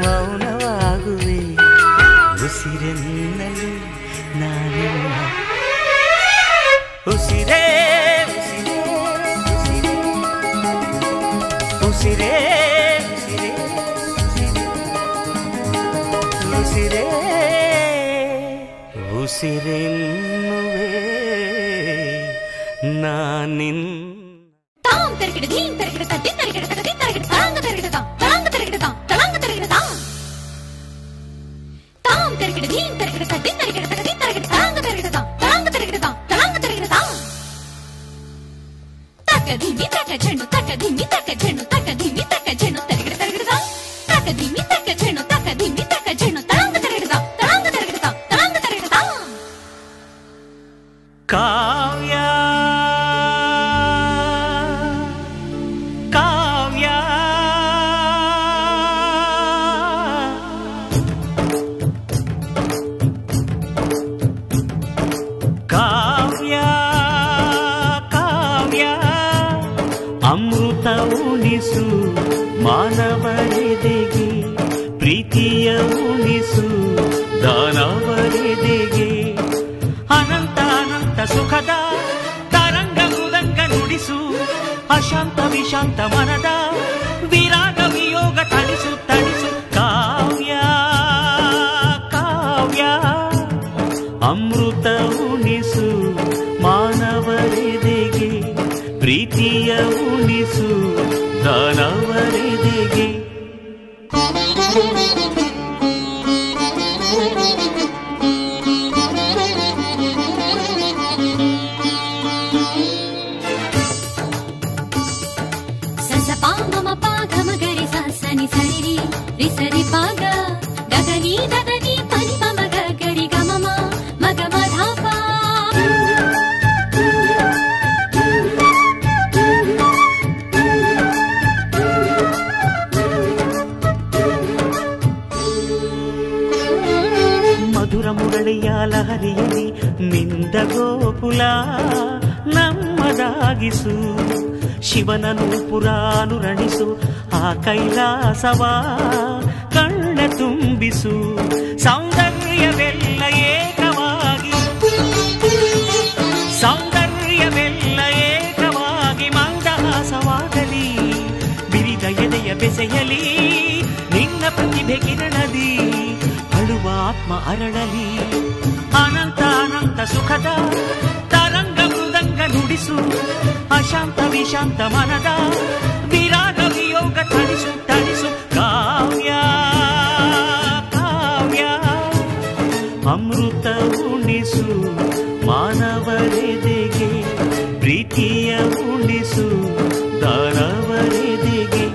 Speaker 2: ಮೌನವಾಗುವೆ ಉಸಿರೆನ್ನಲು ನಾನಿನ್ನ ಉಸಿರೇ ಉಸಿರೇ ಉಸಿರೇ ಉಸಿರೇ ಉಸಿರೆನ್ನುವೆ ನಾನಿನ್
Speaker 1: ತಾಂ ತೆರಗಿಡ ಧೀಂ ತೆರಗಿಡ ತದ್ದಿ ತೆರಗಿಡ ತಗದಿ ತೆರಗಿಡ ತಳಂಗ ತೆರಗಿಡ ತಳಂಗ ತೆರಗಿಡ ತಳಂಗ ತೆರಗಿಡ ತಾಂ ತೆರಗಿಡ ಧೀಂ ತೆರಗಿಡ ತದ್ದಿ ತೆರಗಿಡ ತಗದಿ ತೆರಗಿಡ ತಳಂಗ ತೆರಗಿಡ ತಳಂಗ ತೆರಗಿಡ ತಳಂಗ ತೆರಗಿಡ ತಕ ಧಿಮಿ ತಕ ಝೆಣ್ಣು ತಕ ಧಿಮಿ ತಕ ಝೆಣ್ಣು ತಕ ಧಿಮಿ ತಕ ಝೆಣ್ಣು ತೆರಗಿಡ ತೆರಗಿಡ ತಕ ಧಿಮಿ ತಕ ಝೆಣ್ಣು ತಕ ಧಿಮಿ ತಕ ಝೆಣ್ಣು ತಳಂಗ ತೆರಗಿಡ ತಳಂಗ ತೆರಗಿಡ ತಳಂಗ ತೆರಗಿಡ
Speaker 2: ಕಾವ್ಯ ಕಾವ್ಯ ಕಾವ್ಯ ಕಾವ್ಯ ಅಮೃತ ಉಣಿಸು ಮಾನವರೆದೆಗೆ ಪ್ರೀತಿಯ ಉಣಿಸು ದಾನವರೆದೆಗೆ ಅನಂತ ಅನಂತ ಸುಖದ ತರಂಗ ಮೃದಂಗ ನುಡಿಸು ಅಶಾಂತ ವಿಶಾಂತ ಮನದ ವಿರಾಗ ವಿಯೋಗ ತಣಿಸು ತಣಿಸು ಕಾವ್ಯ ಕಾವ್ಯ ಅಮೃತ ಉಣಿಸು ಮಾನವರೆದೆಗೆ ಪ್ರೀತಿಯ ಉಣಿಸು ದಾನವರೆದೆಗೆ ಮಧುರ ಮುರಳಿಯ ಲಹರಿಯಲ್ಲಿ ಮಿಂದ ಗೋಕುಲ ನಮ್ಮದಾಗಿಸು ಶಿವನನು ಪುರಾನುರಣಿಸು ಆ ಕೈಲಾಸವ ಕಣ್ಣ ತುಂಬಿಸು ಸೌಂದರ್ಯವೆಲ್ಲ ಏಕವಾಗಿ ಸೌಂದರ್ಯವೆಲ್ಲ ಏಕವಾಗಿ ಮಂದಹಾಸವಾಗಲಿ ಬಿರಿದ ಎದೆಯ ಬೆಸೆಯಲಿ ನಿನ್ನ ಪ್ರತಿಭೆ ಕಿರಣದಿ ಅಳುವ ಆತ್ಮ ಅರಳಲಿ ಅನಂತ ಅನಂತ ಸುಖದ ತರಂಗ ಮೃದಂಗ ನುಡಿಸು ಅಶಾಂತ ವಿಶಾಂತ ಮನದ ವಿರಾಗ ವಿಯೋಗ ತಣಿಸು ತಣಿಸು ಕಾವ್ಯ ಕಾವ್ಯ ಅಮೃತ ಉಣಿಸು ಮಾನವರೆದೆಗೆ ಪ್ರೀತಿಯ ಉಣಿಸು ದಾನವರೆದೆಗೆ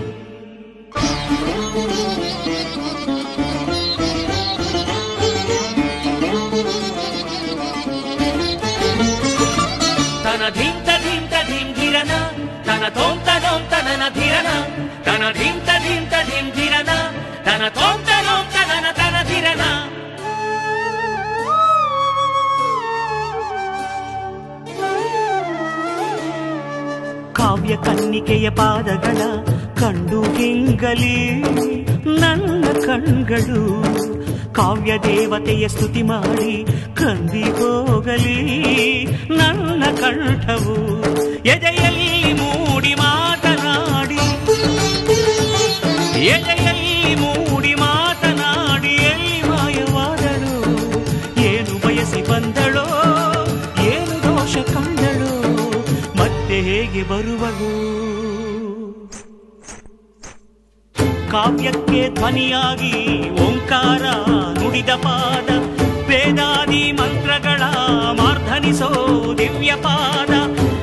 Speaker 2: ತನ ಧಿಂತ ಧಿಂತ ಧಿಂಧಿರನ ತನ ತೋಂತ ನೋಂತ ನನ ಧಿರನ ತನ ಧಿಂತ ಧಿಂತ ಧಿಂಧಿರನ ತನ ತೋಂತ ನೋಂತ ನನ ತನ ಧಿರನ ಕಾವ್ಯ ಕನ್ನಿಕೆಯ ಪಾದಗಳ ಕಂಡು ಗಿಂಗಲಿ ನನ್ನ ಕಣ್ಗಳು ಕಾವ್ಯ ದೇವತೆಯ ಸ್ತುತಿ ಮಾಡಿ ಕಂದಿ ಹೋಗಲಿ ನನ್ನ ಕಂಠವು ಎದೆಯಲ್ಲಿ ಮೂಡಿ ಮಾತನಾಡಿ ಎದೆಯಲ್ಲಿ ಮೂಡಿ ಮಾತನಾಡಿ ಎಲ್ಲಿ ಮಾಯವಾದಳು ಏನು ಬಯಸಿ ಬಂದಳೋ ಏನು ದೋಷ ಕಂಡಳು ಮತ್ತೆ ಹೇಗೆ
Speaker 5: ಎದುರಿಗೆ ಬರುವಳು. ಕಾವ್ಯಕ್ಕೆ ಧ್ವನಿಯಾಗಿ ಓಂಕಾರ ನುಡಿದ ಪಾದ, ವೇದಾದಿ ಮಂತ್ರಗಳ ಮಾರ್ಧನಿಸೋ ದಿವ್ಯ ಪಾದ,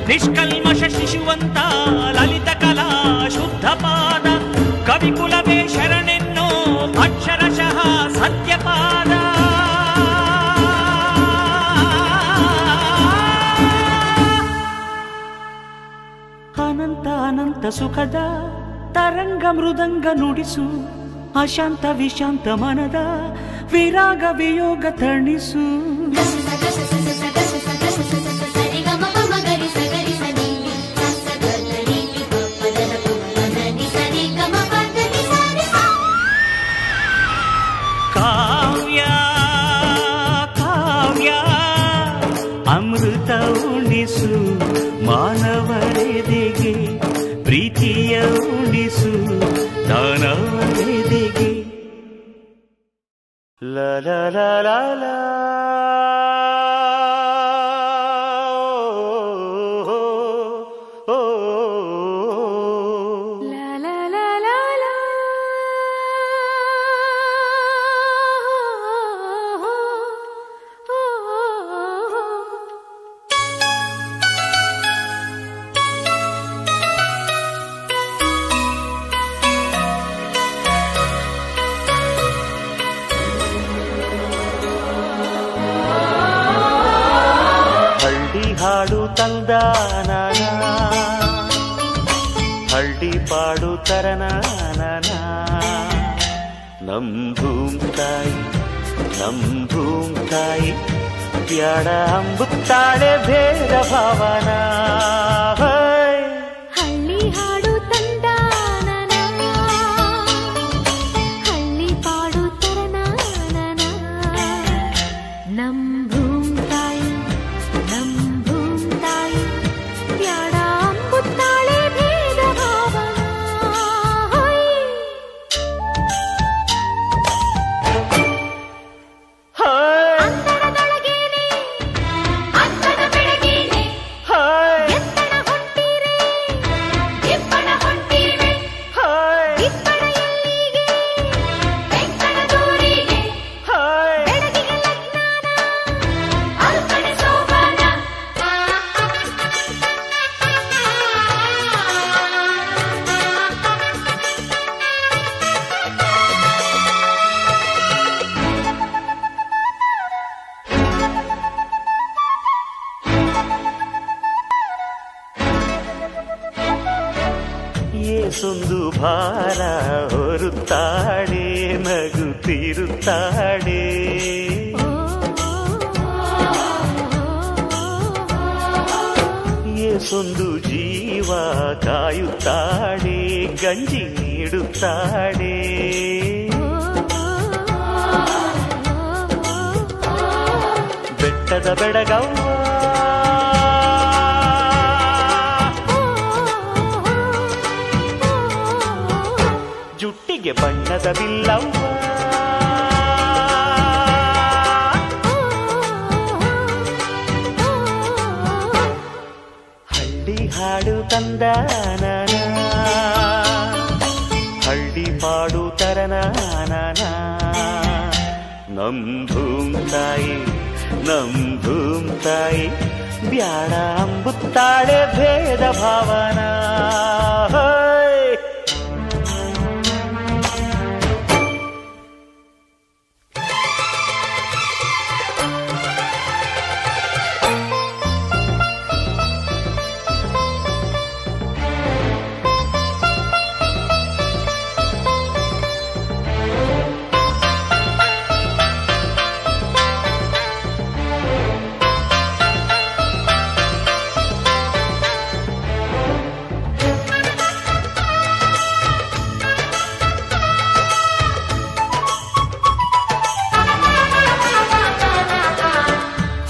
Speaker 5: ನಿಷ್ಕಲ್ಮಶ ಶಿಶುವಂತ ಲಲಿತ ಕಲಾ ಶುದ್ಧ ಪಾದ, ಕವಿಕುಲವೇ ಶರಣೆನ್ನೋ ಅಕ್ಷರಶಃ ಸತ್ಯಪಾದ. ಅನಂತ ಅನಂತ ಸುಖದ ತರಂಗ ಮೃದಂಗ ನುಡಿಸು, ಅಶಾಂತ ವಿಶಾಂತ ಮನದ ವಿರಾಗ ವಿಯೋಗ ತಣಿಸು. ಕಾವ್ಯ ಕಾವ್ಯ ಅಮೃತ ಉಣಿಸು, ಮಾನವರೆದೆಗೆ ಪ್ರೀತಿಯ ಉಣಿಸು, ದಾನವರೆದೆಗೆ. ಲ ಲ ಲ ಲ ಲ ಹಾಡು ತಂದಾನ, ಹಳ್ಳಿ ಪಾಡು ತರನಾನ. ನಮ್ ಭೂಮ್ ತಾಯಿ ಬ್ಯಾಡ ಅಂಬುತ್ತಾಳೆ ಭೇದ ಭಾವನ.
Speaker 1: ಹಳ್ಳಿ ಹಾಡು ತಂದಾನ, ಹಳ್ಳಿ ಪಾಡು ತರನಾನ. ನಮ್ ಭೂಮ್ ತಾಯಿ ಬ್ಯಾಡ ಅಂಬುತ್ತಾಳೆ ಭೇದ ಭಾವನ. ಅಂತರದೊಳಗೇನೆ ಅಂತದ ಬೆಳಗೇನೆ, ಎತ್ತಡ ಹೊಂಟಿರೆ ಇಬ್ಬಣ ಹೊಂಟಿವೆ, ಇಬ್ಬಣ ಎಲ್ಲಿಗೆ ಬೆಂಕಣ ದೂರಿಗೆ, ಬೆಳಗಿಗೆ ಲಗ್ನಾನ ಅಲ್ಪನೆ ಸೋಬಾನ.
Speaker 5: ಏಸೊಂದು ಭಾರ ಹೊರುತ್ತಾಳೆ, ನಗುತ್ತಿರುತ್ತಾಳೆ. ಏಸೊಂದು ಜೀವ ಕಾಯುತ್ತಾಳೆ, ಗಂಜಿ ನೀಡುತ್ತಾಳೆ. ಬೆಟ್ಟದ ಬೆಡಗವ್ವ ಜುಟ್ಟಿಗೆ ಬಣ್ಣದ ಬಿಲ್ಲವ್ವ. ಹಳ್ಳಿ ಹಾಡು ತಂದಾನ, ಹಳ್ಳಿ ಪಾಡು ತರನಾನ. ನಮ್ ಭೂಮ್ ತಾಯಿ ಬ್ಯಾಡ ಅಂಬುತ್ತಾಳೆ ಭೇದ ಭಾವನ.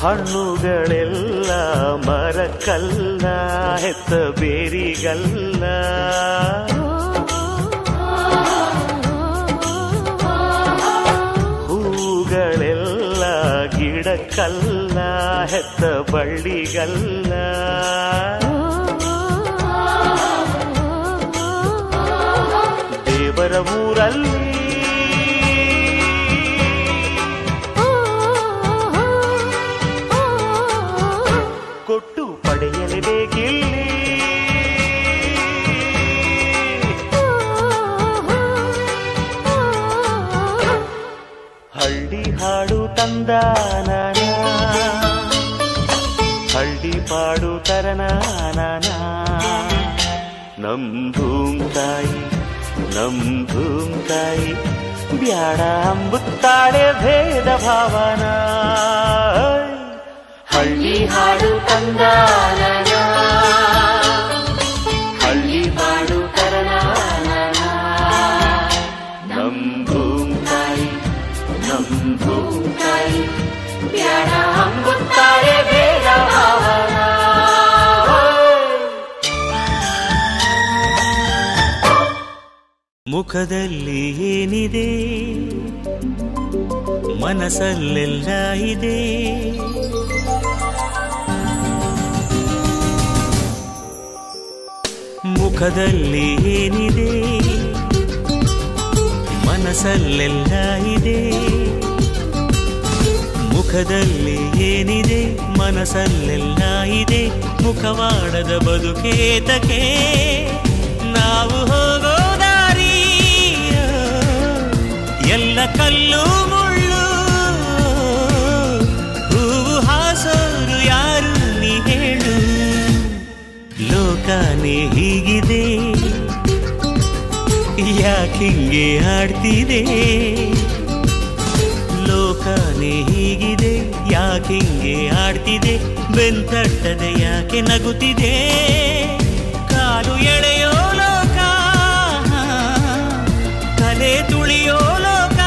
Speaker 5: ಹಣ್ಣುಗಳೆಲ್ಲ ಮರಕ್ಕಲ್ಲ, ಹೆತ್ತ ಬೇರಿಗಲ್ಲ. ಹೂಗಳೆಲ್ಲ ಗಿಡಕ್ಕಲ್ಲ, ಹೆತ್ತ ಬಳ್ಳಿಗಲ್ಲ.
Speaker 6: ಒಬ್ಬರ ಊರಲ್ಲಿ ಕೊಟ್ಟು ಪಡೆಯಲೇಬೇಕಿಲ್ಲಿ ಹಳ್ಳಿ ಹಾಡು ತಂದಾನ ಹಳ್ಳಿ ಪಾಡು ತರನಾನ ನಮ್ ಭೂಮ್ ತಾಯಿ ಬ್ಯಾಡ ಅಂಬುತ್ತಾಳೆ ಭೇದ ಭಾವನ ಹಳ್ಳಿ ಹಾಡು ತಂದಾನ ಹಳ್ಳಿ ಪಾಡು ತರನಾನ ನಮ್ ಭೂಮ್ ತಾಯಿ ಬ್ಯಾಡ ಅಂಬುತ್ತಾಳೆ ಭೇದ ಭಾವನ ಮುಖದಲ್ಲಿ ಏನಿದೆ ಮನಸ್ಸಲ್ಲೆಲ್ಲ ಇದೆ ಮುಖದಲ್ಲಿ ಏನಿದೆ ಮನಸ್ಸಲ್ಲೆಲ್ಲ ಇದೆ ಮುಖದಲ್ಲಿ ಏನಿದೆ ಮನಸ್ಸಲ್ಲೆಲ್ಲ ಇದೆ ಮುಖವಾಡದ ಬದುಕೇತಕ್ಕೆ ನಾವು ಹೋಗೋ ದಾರಿ ಎಲ್ಲ ಕಲ್ಲು ಮುಳ್ಳು ಹೂವು ಹಾಸೋರು ಯಾರು ನೀ ಹೇಳು ಲೋಕನೇ ಹೀಗಿದೆ ಯಾಕಿಂಗೆ ಆಡ್ತಿದೆ ಲೋಕನೇ ಹೀಗಿದೆ ಯಾಕಿಂಗೆ ಆಡ್ತಿದೆ ಬೆಂತಟ್ಟದೆ ಯಾಕೆ ನಗುತ್ತಿದೆ ಕಾಲು ಎಳೆಯೋ ಲೋಕ ತಲೆ ತುಳಿಯೋ ಲೋಕ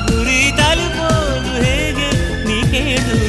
Speaker 6: ಗುರಿ ತಲುಪೋದು ಹೇಗೆ ನೀ ಕೇಳು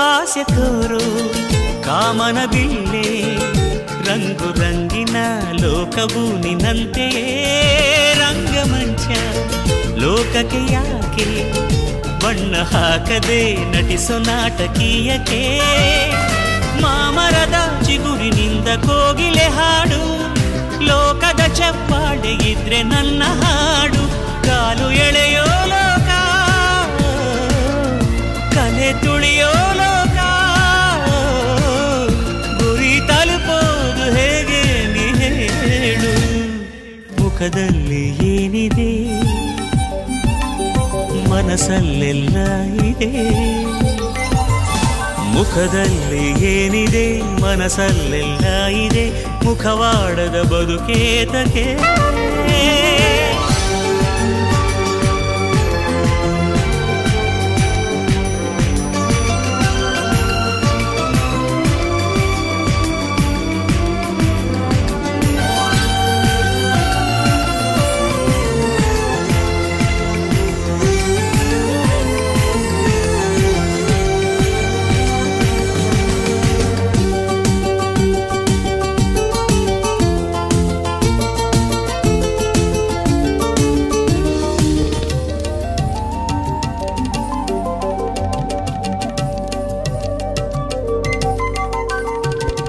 Speaker 6: ಆಸೆ ತೋರು ಕಾಮನ ಬಿಲ್ಲೆ ರಂಗು ರಂಗಿನ ಲೋಕವು ನಿನ್ನಂತೆಯೇ ರಂಗಮಂಚ ಲೋಕಕ್ಕೆ ಯಾಕೆ ಬಣ್ಣ ಹಾಕದೆ ನಟಿಸೋ ನಾಟಕೀಯಕ್ಕೆ ಮಾಮರದ ಚಿಗುರಿನಿಂದ ಕೋಗಿಲೆ ಹಾಡು ಲೋಕದ ಚಪ್ಪಾಳೆ ಇದ್ರೆ ನನ್ನ ಹಾಡು ಕಾಲು ಎಳೆಯೋ ಲೋಕ ಕಲೆ ತುಳಿಯೋ ಲೋಕ ಗುರಿ ತಲುಪೋದು ಹೇಗೆ ನೀ ಹೇಳು ಮುಖದಲ್ಲಿ ಏನಿದೆ ಮನಸ್ಸಲ್ಲೆಲ್ಲ ಇದೆ ಮುಖದಲ್ಲಿ ಏನಿದೆ ಮನಸ್ಸಲ್ಲೆಲ್ಲ ಇದೆ ಮುಖವಾಡದ ಬದುಕೇತಕ್ಕೆ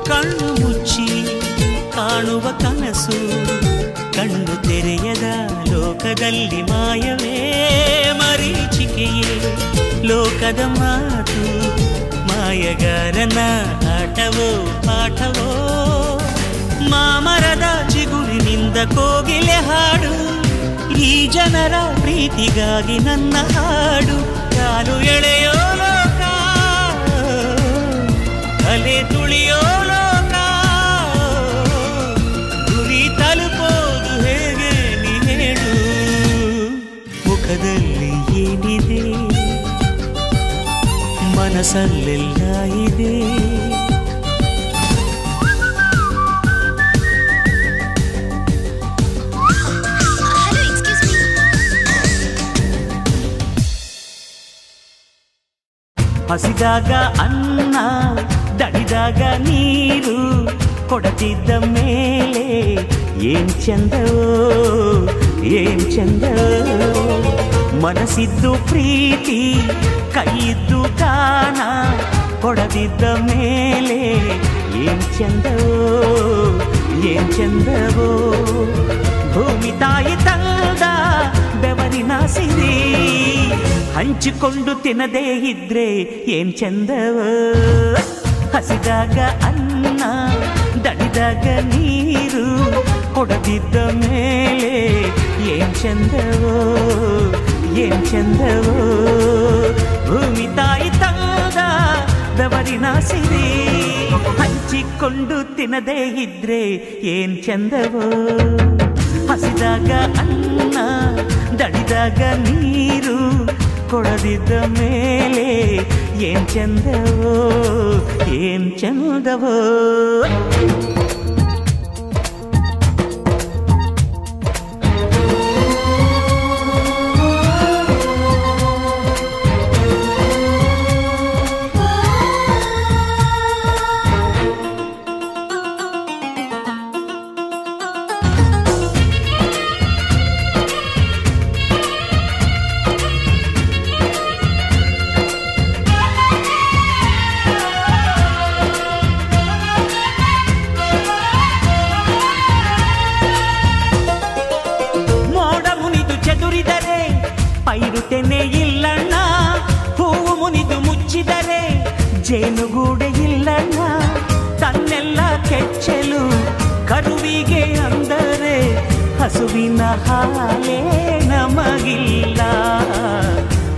Speaker 6: ಕಣ್ಣು ಮುಚ್ಚಿ ಕಾಣುವ ಕನಸು ಕಣ್ಣು ತೆರೆಯದ ಲೋಕದಲ್ಲಿ ಮಾಯವೇ ಮರೀಚಿಕೆಯೇ ಲೋಕದ ಮಾತು ಮಾಯಗಾರನ ಆಟವೋ ಪಾಠವೋ ಮಾಮರದ ಚಿಗುರಿನಿಂದ ಕೋಗಿಲೆ ಹಾಡು ಈ ಜನರ ಪ್ರೀತಿಗಾಗಿ ನನ್ನ ಹಾಡು ಕಾಲು ಎಳೆಯೋ ಲೋಕ ತಲೆ ತುಳಿಯೋ ಲೋಕ ಗುರಿ ತಲುಪೋದು ಹೇಗೆ ನೀ ಹೇಳು ಮನಸ್ಸಲ್ಲೆಲ್ಲ ಇದೆ. ಹಸಿದಾಗ ಅನ್ನ, ದಣಿದಾಗ ನೀರು ಕೊಡತಿದ್ದ ಮೇಲೆ ಏನ್ ಚಂದವೋ ಏನ್ ಚಂದವೋ. ಮನಸ್ಸಿದ್ದು ಪ್ರೀತಿ ಕೈಯಿದ್ದು ದಾನ ಕೊಡದಿದ್ದ ಮೇಲೆ ಏನ್ ಚಂದವೋ ಏನ್ ಚಂದವೋ. ಭೂಮಿ ತಾಯಿ ತಂದ ಬೆವರಿನ ಸಿರಿ ಹಂಚಿಕೊಂಡು ತಿನ್ನದೇ ಇದ್ರೆ ಏನ್ ಚಂದವೋ. ಹಸಿದಾಗ ಅನ್ನ, ದಣಿದಾಗ ನೀರು ಕೊಡದಿದ್ದ ಮೇಲೆ ಏನ್ ಚಂದವೋ ಏನ್ ಚಂದವೋ. ಭೂಮಿ ತಾಯಿ ತಂದ ಬೆವರಿನ ಸಿರಿ ಹಂಚಿಕೊಂಡು ತಿನ್ನದೇ ಇದ್ರೆ ಏನ್ ಚಂದವೋ. ಹಸಿದಾಗ ಅನ್ನ, ದಣಿದಾಗ ನೀರು ಕೊಡದಿದ್ದ ಮೇಲೆ ಏನ್ ಚಂದವೋ ಏನ್ ಚಂದವೋ. ಪೈರುತೆನೆ ಇಲ್ಲಣ್ಣ, ಹೂವು ಮುನಿದು ಮುಚ್ಚಿದರೆ ಜೇನುಗೂಡೆ ಇಲ್ಲಣ್ಣ. ತನ್ನೆಲ್ಲ ಕೆಚ್ಚಲು ಕರುವಿಗೆ ಅಂದರೆ ಹಸುವಿನ ಹಾಲೇ ನಮಗಿಲ್ಲ,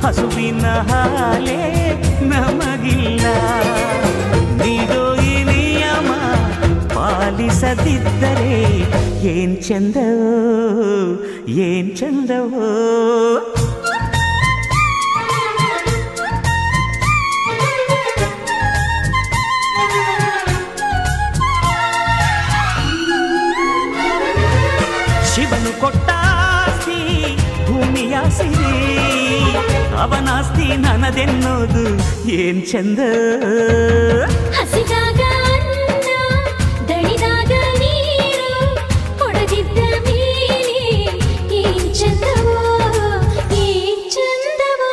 Speaker 6: ಹಸುವಿನ ಹಾಲೇ ನಮಗಿಲ್ಲ. ನೀಡೋ ಈ ನಿಯಮ ಪಾಲಿಸದಿದ್ದರೆ ಏನ್ ಚಂದವೋ ಏನ್ ಚಂದವೋ. ಶಿವನು ಕೊಟ್ಟಾಸ್ತಿ ಭೂಮಿಯ ಸಿರಿ, ಅವನಾಸ್ತಿ ನನ್ನದೆನ್ನೋದು ಏನ್ ಚಂದ.
Speaker 1: ಹಸಿದಾಗ ಅನ್ನ, ದಣಿದಾಗ ನೀರು ಕೊಡದಿದ್ದ ಮೇಲೆ ಏನ್ ಚಂದವೋ ಏನ್ ಚಂದವೋ.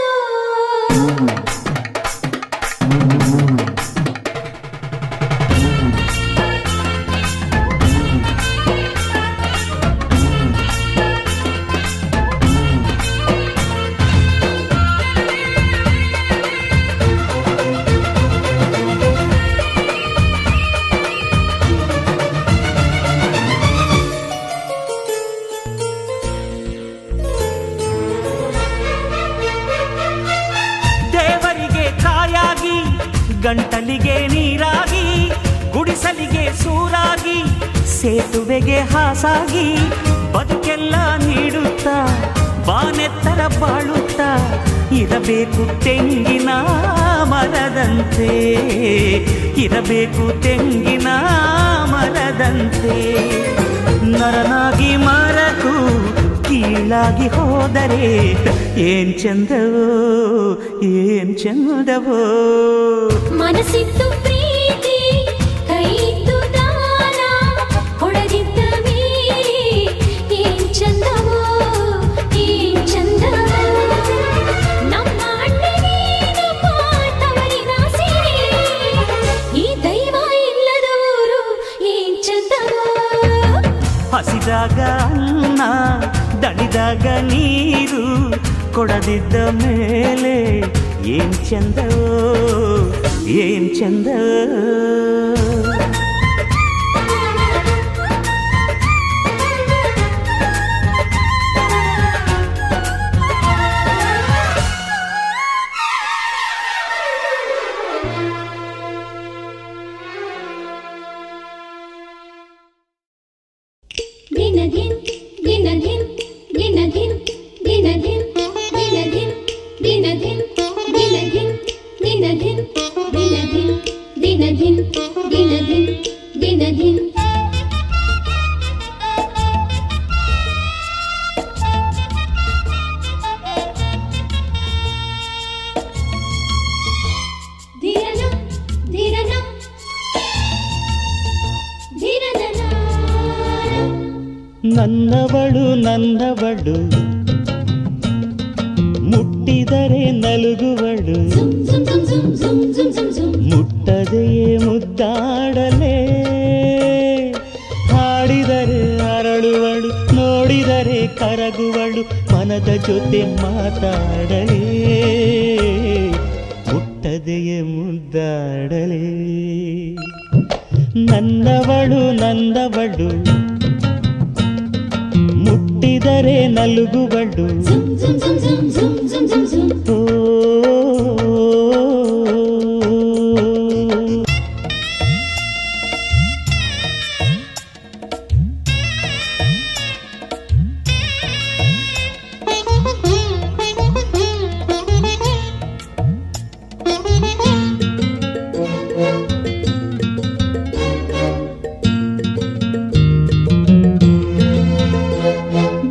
Speaker 6: ಗಂಟಲಿಗೆ ನೀರಾಗಿ, ಗುಡಿಸಲಿಗೆ ಸೂರಾಗಿ, ಸೇತುವೆಗೆ ಹಾಸಾಗಿ ಬದುಕೆಲ್ಲ ನೀಡುತ್ತಾ ಬಾನೆತ್ತರ ಬಾಳುತ್ತಾ ಇರಬೇಕು ತೆಂಗಿನ ಮರದಂತೆ, ಇರಬೇಕು ತೆಂಗಿನ ಮರದಂತೆ. ನರನಾಗಿ ಮರಕು ಕೀಳಾಗಿ ಹೋದರೆ ಏನ್ ಚಂದವೋ ಏನ್ ಚಂದವೋ.
Speaker 1: ಮನಸ್ಸಿದ್ದು ಪ್ರೀತಿ ಕೈಯಿದ್ದು ದಾನ ಕೊಡದಿದ್ದ ಮೇಲೆ ಏನ್ ಚಂದವೋ ಏನ್ ಚಂದವೋ. ನಮ್ಮ ಅಣ್ಣನೇನು ತವರಿನ ಸಿರಿ, ಈ ದೈವ ಇಲ್ಲದ ಊರು ಏನ್ ಚಂದವೋ.
Speaker 6: ಹಸಿದಾಗ ಅನ್ನ, ದಣಿದಾಗ ನೀರು ಕೊಡದಿದ್ದ ಮೇಲೆ ಏನ್ ಚಂದವೋ ಏನ್ ಚಂದವೋ.
Speaker 1: ದಿನದಿನ್ ದಿನದಿನ್ ದಿನದಿನ್ ದಿನದಿನ್ ದಿನದಿನ್ ದಿನದಿನ್ ದಿನದಿನ್ ದಿನದಿನ್ ದಿನದಿನ್ ದಿನದಿನ್ ಧೀರನಂ ಧೀರನಂ ಧೀರನನ
Speaker 6: ನನ್ನವಳು ನನ್ನವಳು ಮುಟ್ಟಿದರೆ ನಲುಗುವಳು
Speaker 1: ಜುಮ್ ಜುಮ್ ಜುಮ್ ಜುಮ್ ಜುಮ್ ಜುಮ್ ಜುಮ್ ಜುಮ್
Speaker 6: ಮುಟ್ಟದೆಯೇ ಮುದ್ದಾಡಲೇ ಹಾಡಿದರೆ ಅರಳುವಳು ನೋಡಿದರೆ ಕರಗುವಳು ಮನದ ಜೊತೆ ಮಾತಾಡಲೇ ಮುಟ್ಟದೆಯೇ ಮುದ್ದಾಡಲೇ ನನ್ನವಳು ನನ್ನವಳು ಮುಟ್ಟಿದರೆ ನಲುಗುವಳು
Speaker 1: ಜುಮ್ ಜುಮ್ ಜುಮ್ ಜುಮ್ ಜುಮ್ ಜುಮ್ ಜುಮ್ ಜುಮ್
Speaker 6: ಓ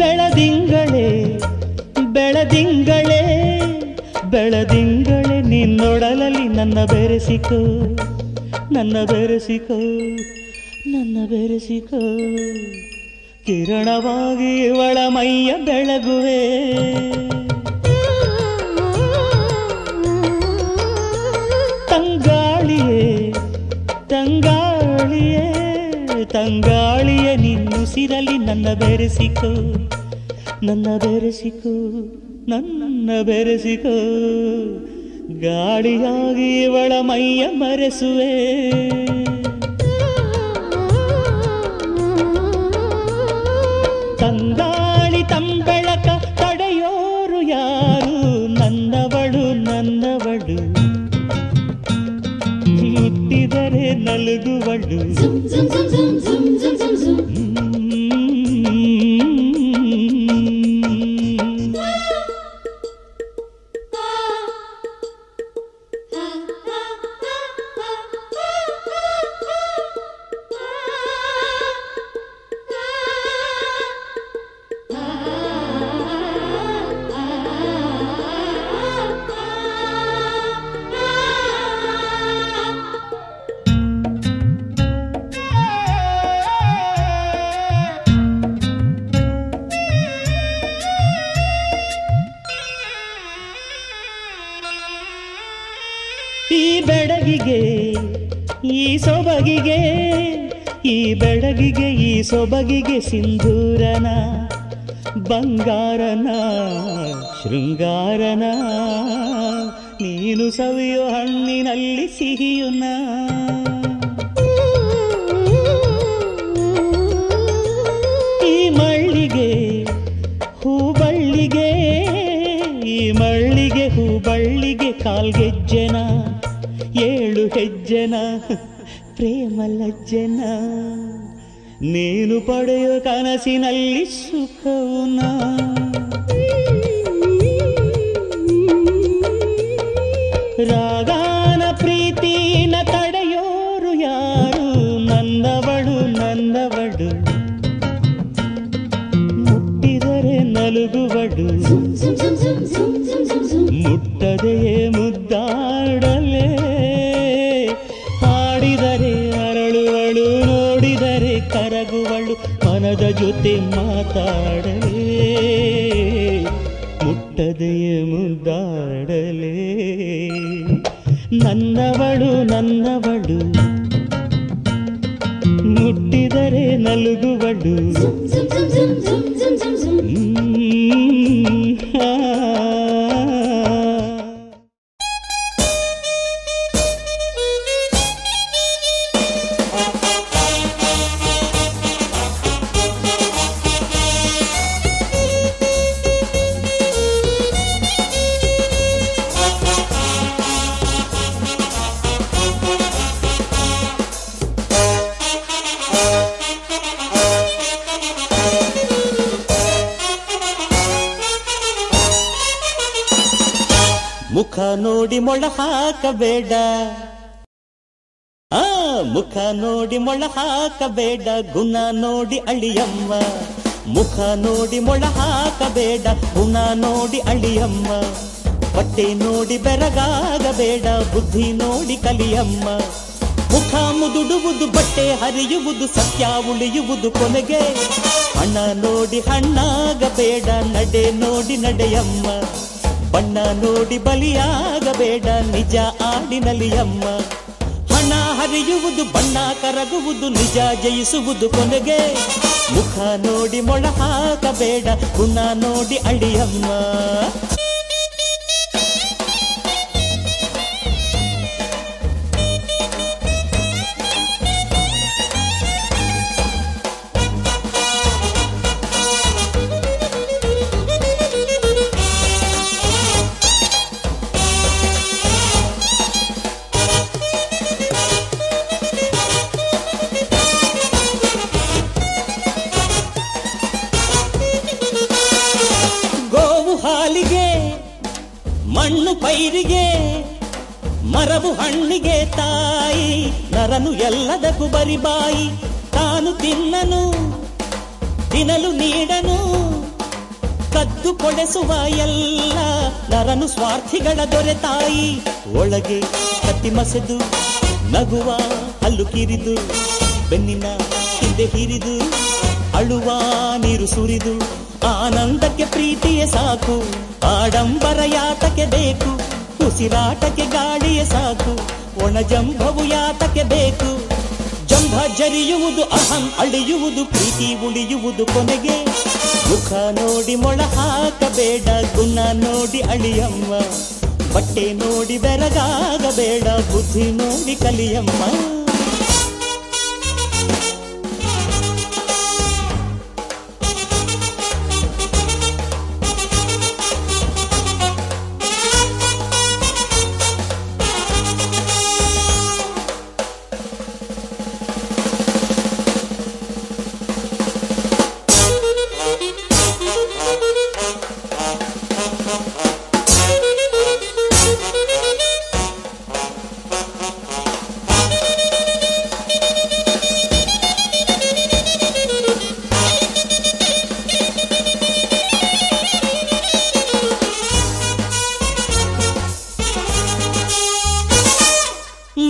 Speaker 6: ಬೆಳದಿಂಗಳೇ ಬೆಳದಿಂಗಳೇ ಬೆಳದಿಂಗಳೇ ನಿನ್ನೊಡಲಲ್ಲಿ ನನ್ನ ಬೆರೆಸಿಕೋ ನನ್ನ ಬೆರೆಸಿಕೋ ನನ್ನ ಬೆರೆಸಿಕೋ ಕಿರಣವಾಗಿ ಇವಳ ಮೈಯ ಬೆಳಗುವೆ ತಂಗಾಳಿಯೇ ತಂಗಾಳಿಯೇ ತಂಗಾಳಿಯೇ ನಿನ್ನುಸಿರಲಿ ನನ್ನ ಬೆರೆಸಿಕೋ ನನ್ನ ಬೆರೆಸಿಕೋ ನನ್ನ ಬೆರೆಸಿಕೋ ಗಾಳಿಯಾಗಿ ಇವಳ ಮೈಯ ಮರೆಸುವೆ ತಂಗಾಳಿ ತಂಬೆಳಕ ತಡೆಯೋರು ಯಾರು ನನ್ನವಳು ನನ್ನವಳು ಮುಟ್ಟಿದರೆ ನಲುಗುವಳು
Speaker 1: ಜುಮ್ ಜುಮ್ ಜುಮ್ ಜುಮ್ ಜುಮ್ ಜುಮ್ ಜುಮ್ ಜುಮ್
Speaker 6: ಈ ಬೆಡಗಿಗೆ ಈ ಸೊಬಗಿಗೆ ಈ ಬೆಡಗಿಗೆ ಈ ಸೊಬಗಿಗೆ ಸಿಂಧೂರನ ಬಂಗಾರನ ಶೃಂಗಾರನ ನೀನು ಸವಿಯೋ ಹಣ್ಣಿನಲ್ಲಿ ಸಿಹಿಯುನ ಈ ಮಳ್ಳಿಗೆ ಹೂಬಳ್ಳಿಗೆ ಈ ಮಳ್ಳಿಗೆ ಹೂಬಳ್ಳಿಗೆ ಕಾಲ್ಗೆಜ್ಜೆನ ಏಳು ಹೆಜ್ಜೆನ ಪ್ರೇಮ ಲಜ್ಜೆನ ನೀನು ಪಡೆಯೋ ಕನಸಿನಲ್ಲಿ ಸುಖವುನ ರಾಗಾನ ಪ್ರೀತಿನ ತಡೆಯೋರು ಯಾರು ನನ್ನವಳು ನನ್ನವಳು ಮುಟ್ಟಿದರೆ ನಲುಗುವಳು ಮುಟ್ಟದೆಯೇ ಮುದ್ದಾಡಲೇ ಹಾಡಿದರೆ ಅರಳುವಳು ನೋಡಿದರೆ ಕರಗುವಳು ಮನದ ಜೊತೆ ಮಾತಾಡಲೇ ಮುಟ್ಟದೆಯೇ ಮುದ್ದಾಡಲೇ ನನ್ನವಳು ನನ್ನವಳು ಮುಟ್ಟಿದರೆ ನಲುಗುವಳು ಮುಖ ನೋಡಿ ಮೊಳ ಹಾಕಬೇಡ
Speaker 5: ಮುಖ ನೋಡಿ ಮೊಳ ಹಾಕಬೇಡ ಗುಣ ನೋಡಿ ಅಳಿಯಮ್ಮ ಮುಖ ನೋಡಿ ಮೊಳ ಹಾಕಬೇಡ ಗುಣ ನೋಡಿ ಅಳಿಯಮ್ಮ ಬಟ್ಟೆ ನೋಡಿ ಬೆರಗಾಗಬೇಡ ಬುದ್ಧಿ ನೋಡಿ ಕಲಿಯಮ್ಮ ಮುಖ ಮುದುಡುವುದು ಬಟ್ಟೆ ಹರಿಯುವುದು ಸತ್ಯ ಉಳಿಯುವುದು ಕೊನೆಗೆ ಹಣ ನೋಡಿ ಹಣ್ಣಾಗಬೇಡ ನಡೆ ನೋಡಿ ನಡೆಯಮ್ಮ ಬಣ್ಣ ನೋಡಿ ಬಲಿಯಾಗಬೇಡ ನಿಜ ಆಡಿನಲಿಯಮ್ಮ ಹಣ ಹರಿಯುವುದು ಬಣ್ಣ ಕರಗುವುದು ನಿಜ ಜಯಿಸುವುದು ಕೊನೆಗೆ ಮುಖ ನೋಡಿ ಮೊಳ ಹಾಕಬೇಡ ಗುಣ ನೋಡಿ ಅಳಿಯಮ್ಮ ಮಣ್ಣು ಪೈರಿಗೆ ಮರವು ಹಣ್ಣಿಗೆ ತಾಯಿ ನರನು ಎಲ್ಲದಕ್ಕೂ ಬರಿಬಾಯಿ ತಾನು ತಿನ್ನನು ತಿನ್ನಲು ನೀಡನು ಕದ್ದು ಕೊಡೆಸುವ ಎಲ್ಲ ನರನು ಸ್ವಾರ್ಥಿಗಳ ದೊರೆ ತಾಯಿ ಒಳಗೆ ಕತ್ತಿ ಮಸೆದು ನಗುವ ಹಲ್ಲು ಕಿರಿದು ಬೆನ್ನಿನ ಹಿಂದೆ ಹಿರಿದು ಅಳುವ ನೀರು ಸುರಿದು ಆನಂದಕ್ಕೆ ಪ್ರೀತಿಯೇ ಸಾಕು ಆಡಂಬರ ಯಾತಕ್ಕೆ ಬೇಕು ಉಸಿರಾಟಕ್ಕೆ ಗಾಳಿಯೇ ಸಾಕು ಒಣ ಜಂಭವು ಯಾತಕ್ಕೆ ಬೇಕು ಜಂಭ ಜರಿಯುವುದು ಅಹಂ ಅಳಿಯುವುದು ಪ್ರೀತಿ ಉಳಿಯುವುದು ಕೊನೆಗೆ ಮುಖ ನೋಡಿ ಮೊಳ ಹಾಕಬೇಡ ಗುಣ ನೋಡಿ ಅಳಿಯಮ್ಮ ಬಟ್ಟೆ ನೋಡಿ ಬೆರಗಾಗಬೇಡ ಬುದ್ಧಿ ನೋಡಿ ಕಲಿಯಮ್ಮ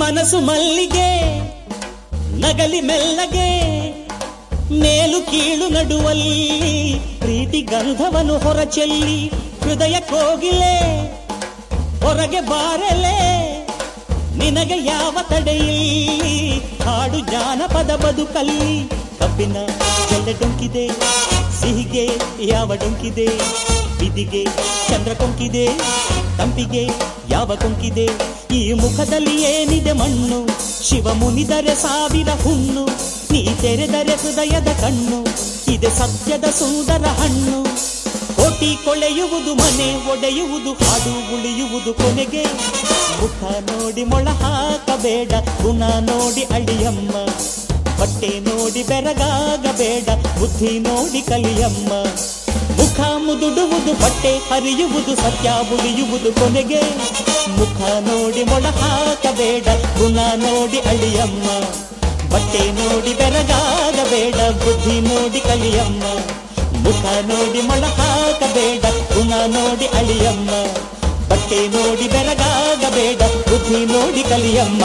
Speaker 5: ಮನಸ್ಸು ಮಲ್ಲಿಗೆ ನಗಲಿ ಮೆಲ್ಲಗೆ ಮೇಲು ಕೀಳು ನಡುವಲ್ಲಿ ಪ್ರೀತಿ ಗಂಧವನ್ನು ಹೊರಚೆಲ್ಲಿ ಹೃದಯ ಕೋಗಿಲೆ ಹೊರಗೆ ಬಾರಲೆ ನಿನಗೆ ಯಾವ ತಡೆಯಿಲ್ಲಿ ಹಾಡು ಜಾನಪದ ಬದುಕಲ್ಲಿ ಕಬ್ಬಿನ ಜಲ್ಲೆ ಡೊಂಕಿದೆ ಸಿಹಿಗೆ ಯಾವ ಡೊಂಕಿದೆ ಬಿದಿಗೆ ಚಂದ್ರ ಕೊಂಕಿದೆ ತಂಪಿಗೆ ಯಾವ ಕೊಂಕಿದೆ ಈ ಮುಖದಲ್ಲಿ ಏನಿದೆ ಮಣ್ಣು ಶಿವ ಮುನಿದರೆ ಸಾವಿರ ಹುಣ್ಣು ನೀ ತೆರೆದರೆ ಹೃದಯದ ಕಣ್ಣು ಇದೆ ಸತ್ಯದ ಸುಂದರ ಹಣ್ಣು ಕೋಟಿ ಕೊಳೆಯುವುದು ಮನೆ ಒಡೆಯುವುದು ಹಾಡು ಉಳಿಯುವುದು ಕೊನೆಗೆ ಮುಖ ನೋಡಿ ಮೊಳ ಹಾಕಬೇಡ ಗುಣ ನೋಡಿ ಅಳಿಯಮ್ಮ ಬಟ್ಟೆ ನೋಡಿ ಬೆರಗಾಗಬೇಡ ಬುದ್ಧಿ ನೋಡಿ ಕಲಿಯಮ್ಮ ಮುಖ ಮುದುಡುವುದು ಬಟ್ಟೆ ಹರಿಯುವುದು ಸತ್ಯ ಉಳಿಯುವುದು ಕೊನೆಗೆ ಮುಖ ನೋಡಿ ಮೊಳ ಹಾಕಬೇಡ ಗುಣ ನೋಡಿ ಅಳಿಯಮ್ಮ ಬಟ್ಟೆ ನೋಡಿ ಬೆರಗಾಗಬೇಡ ಬುದ್ಧಿ ನೋಡಿ ಕಲಿಯಮ್ಮ ಮುಖ ನೋಡಿ ಮೊಳ ಹಾಕಬೇಡ ಗುಣ ನೋಡಿ ಅಳಿಯಮ್ಮ ಬಟ್ಟೆ ನೋಡಿ ಬೆರಗಾಗಬೇಡ ಬುದ್ಧಿ ನೋಡಿ ಕಲಿಯಮ್ಮ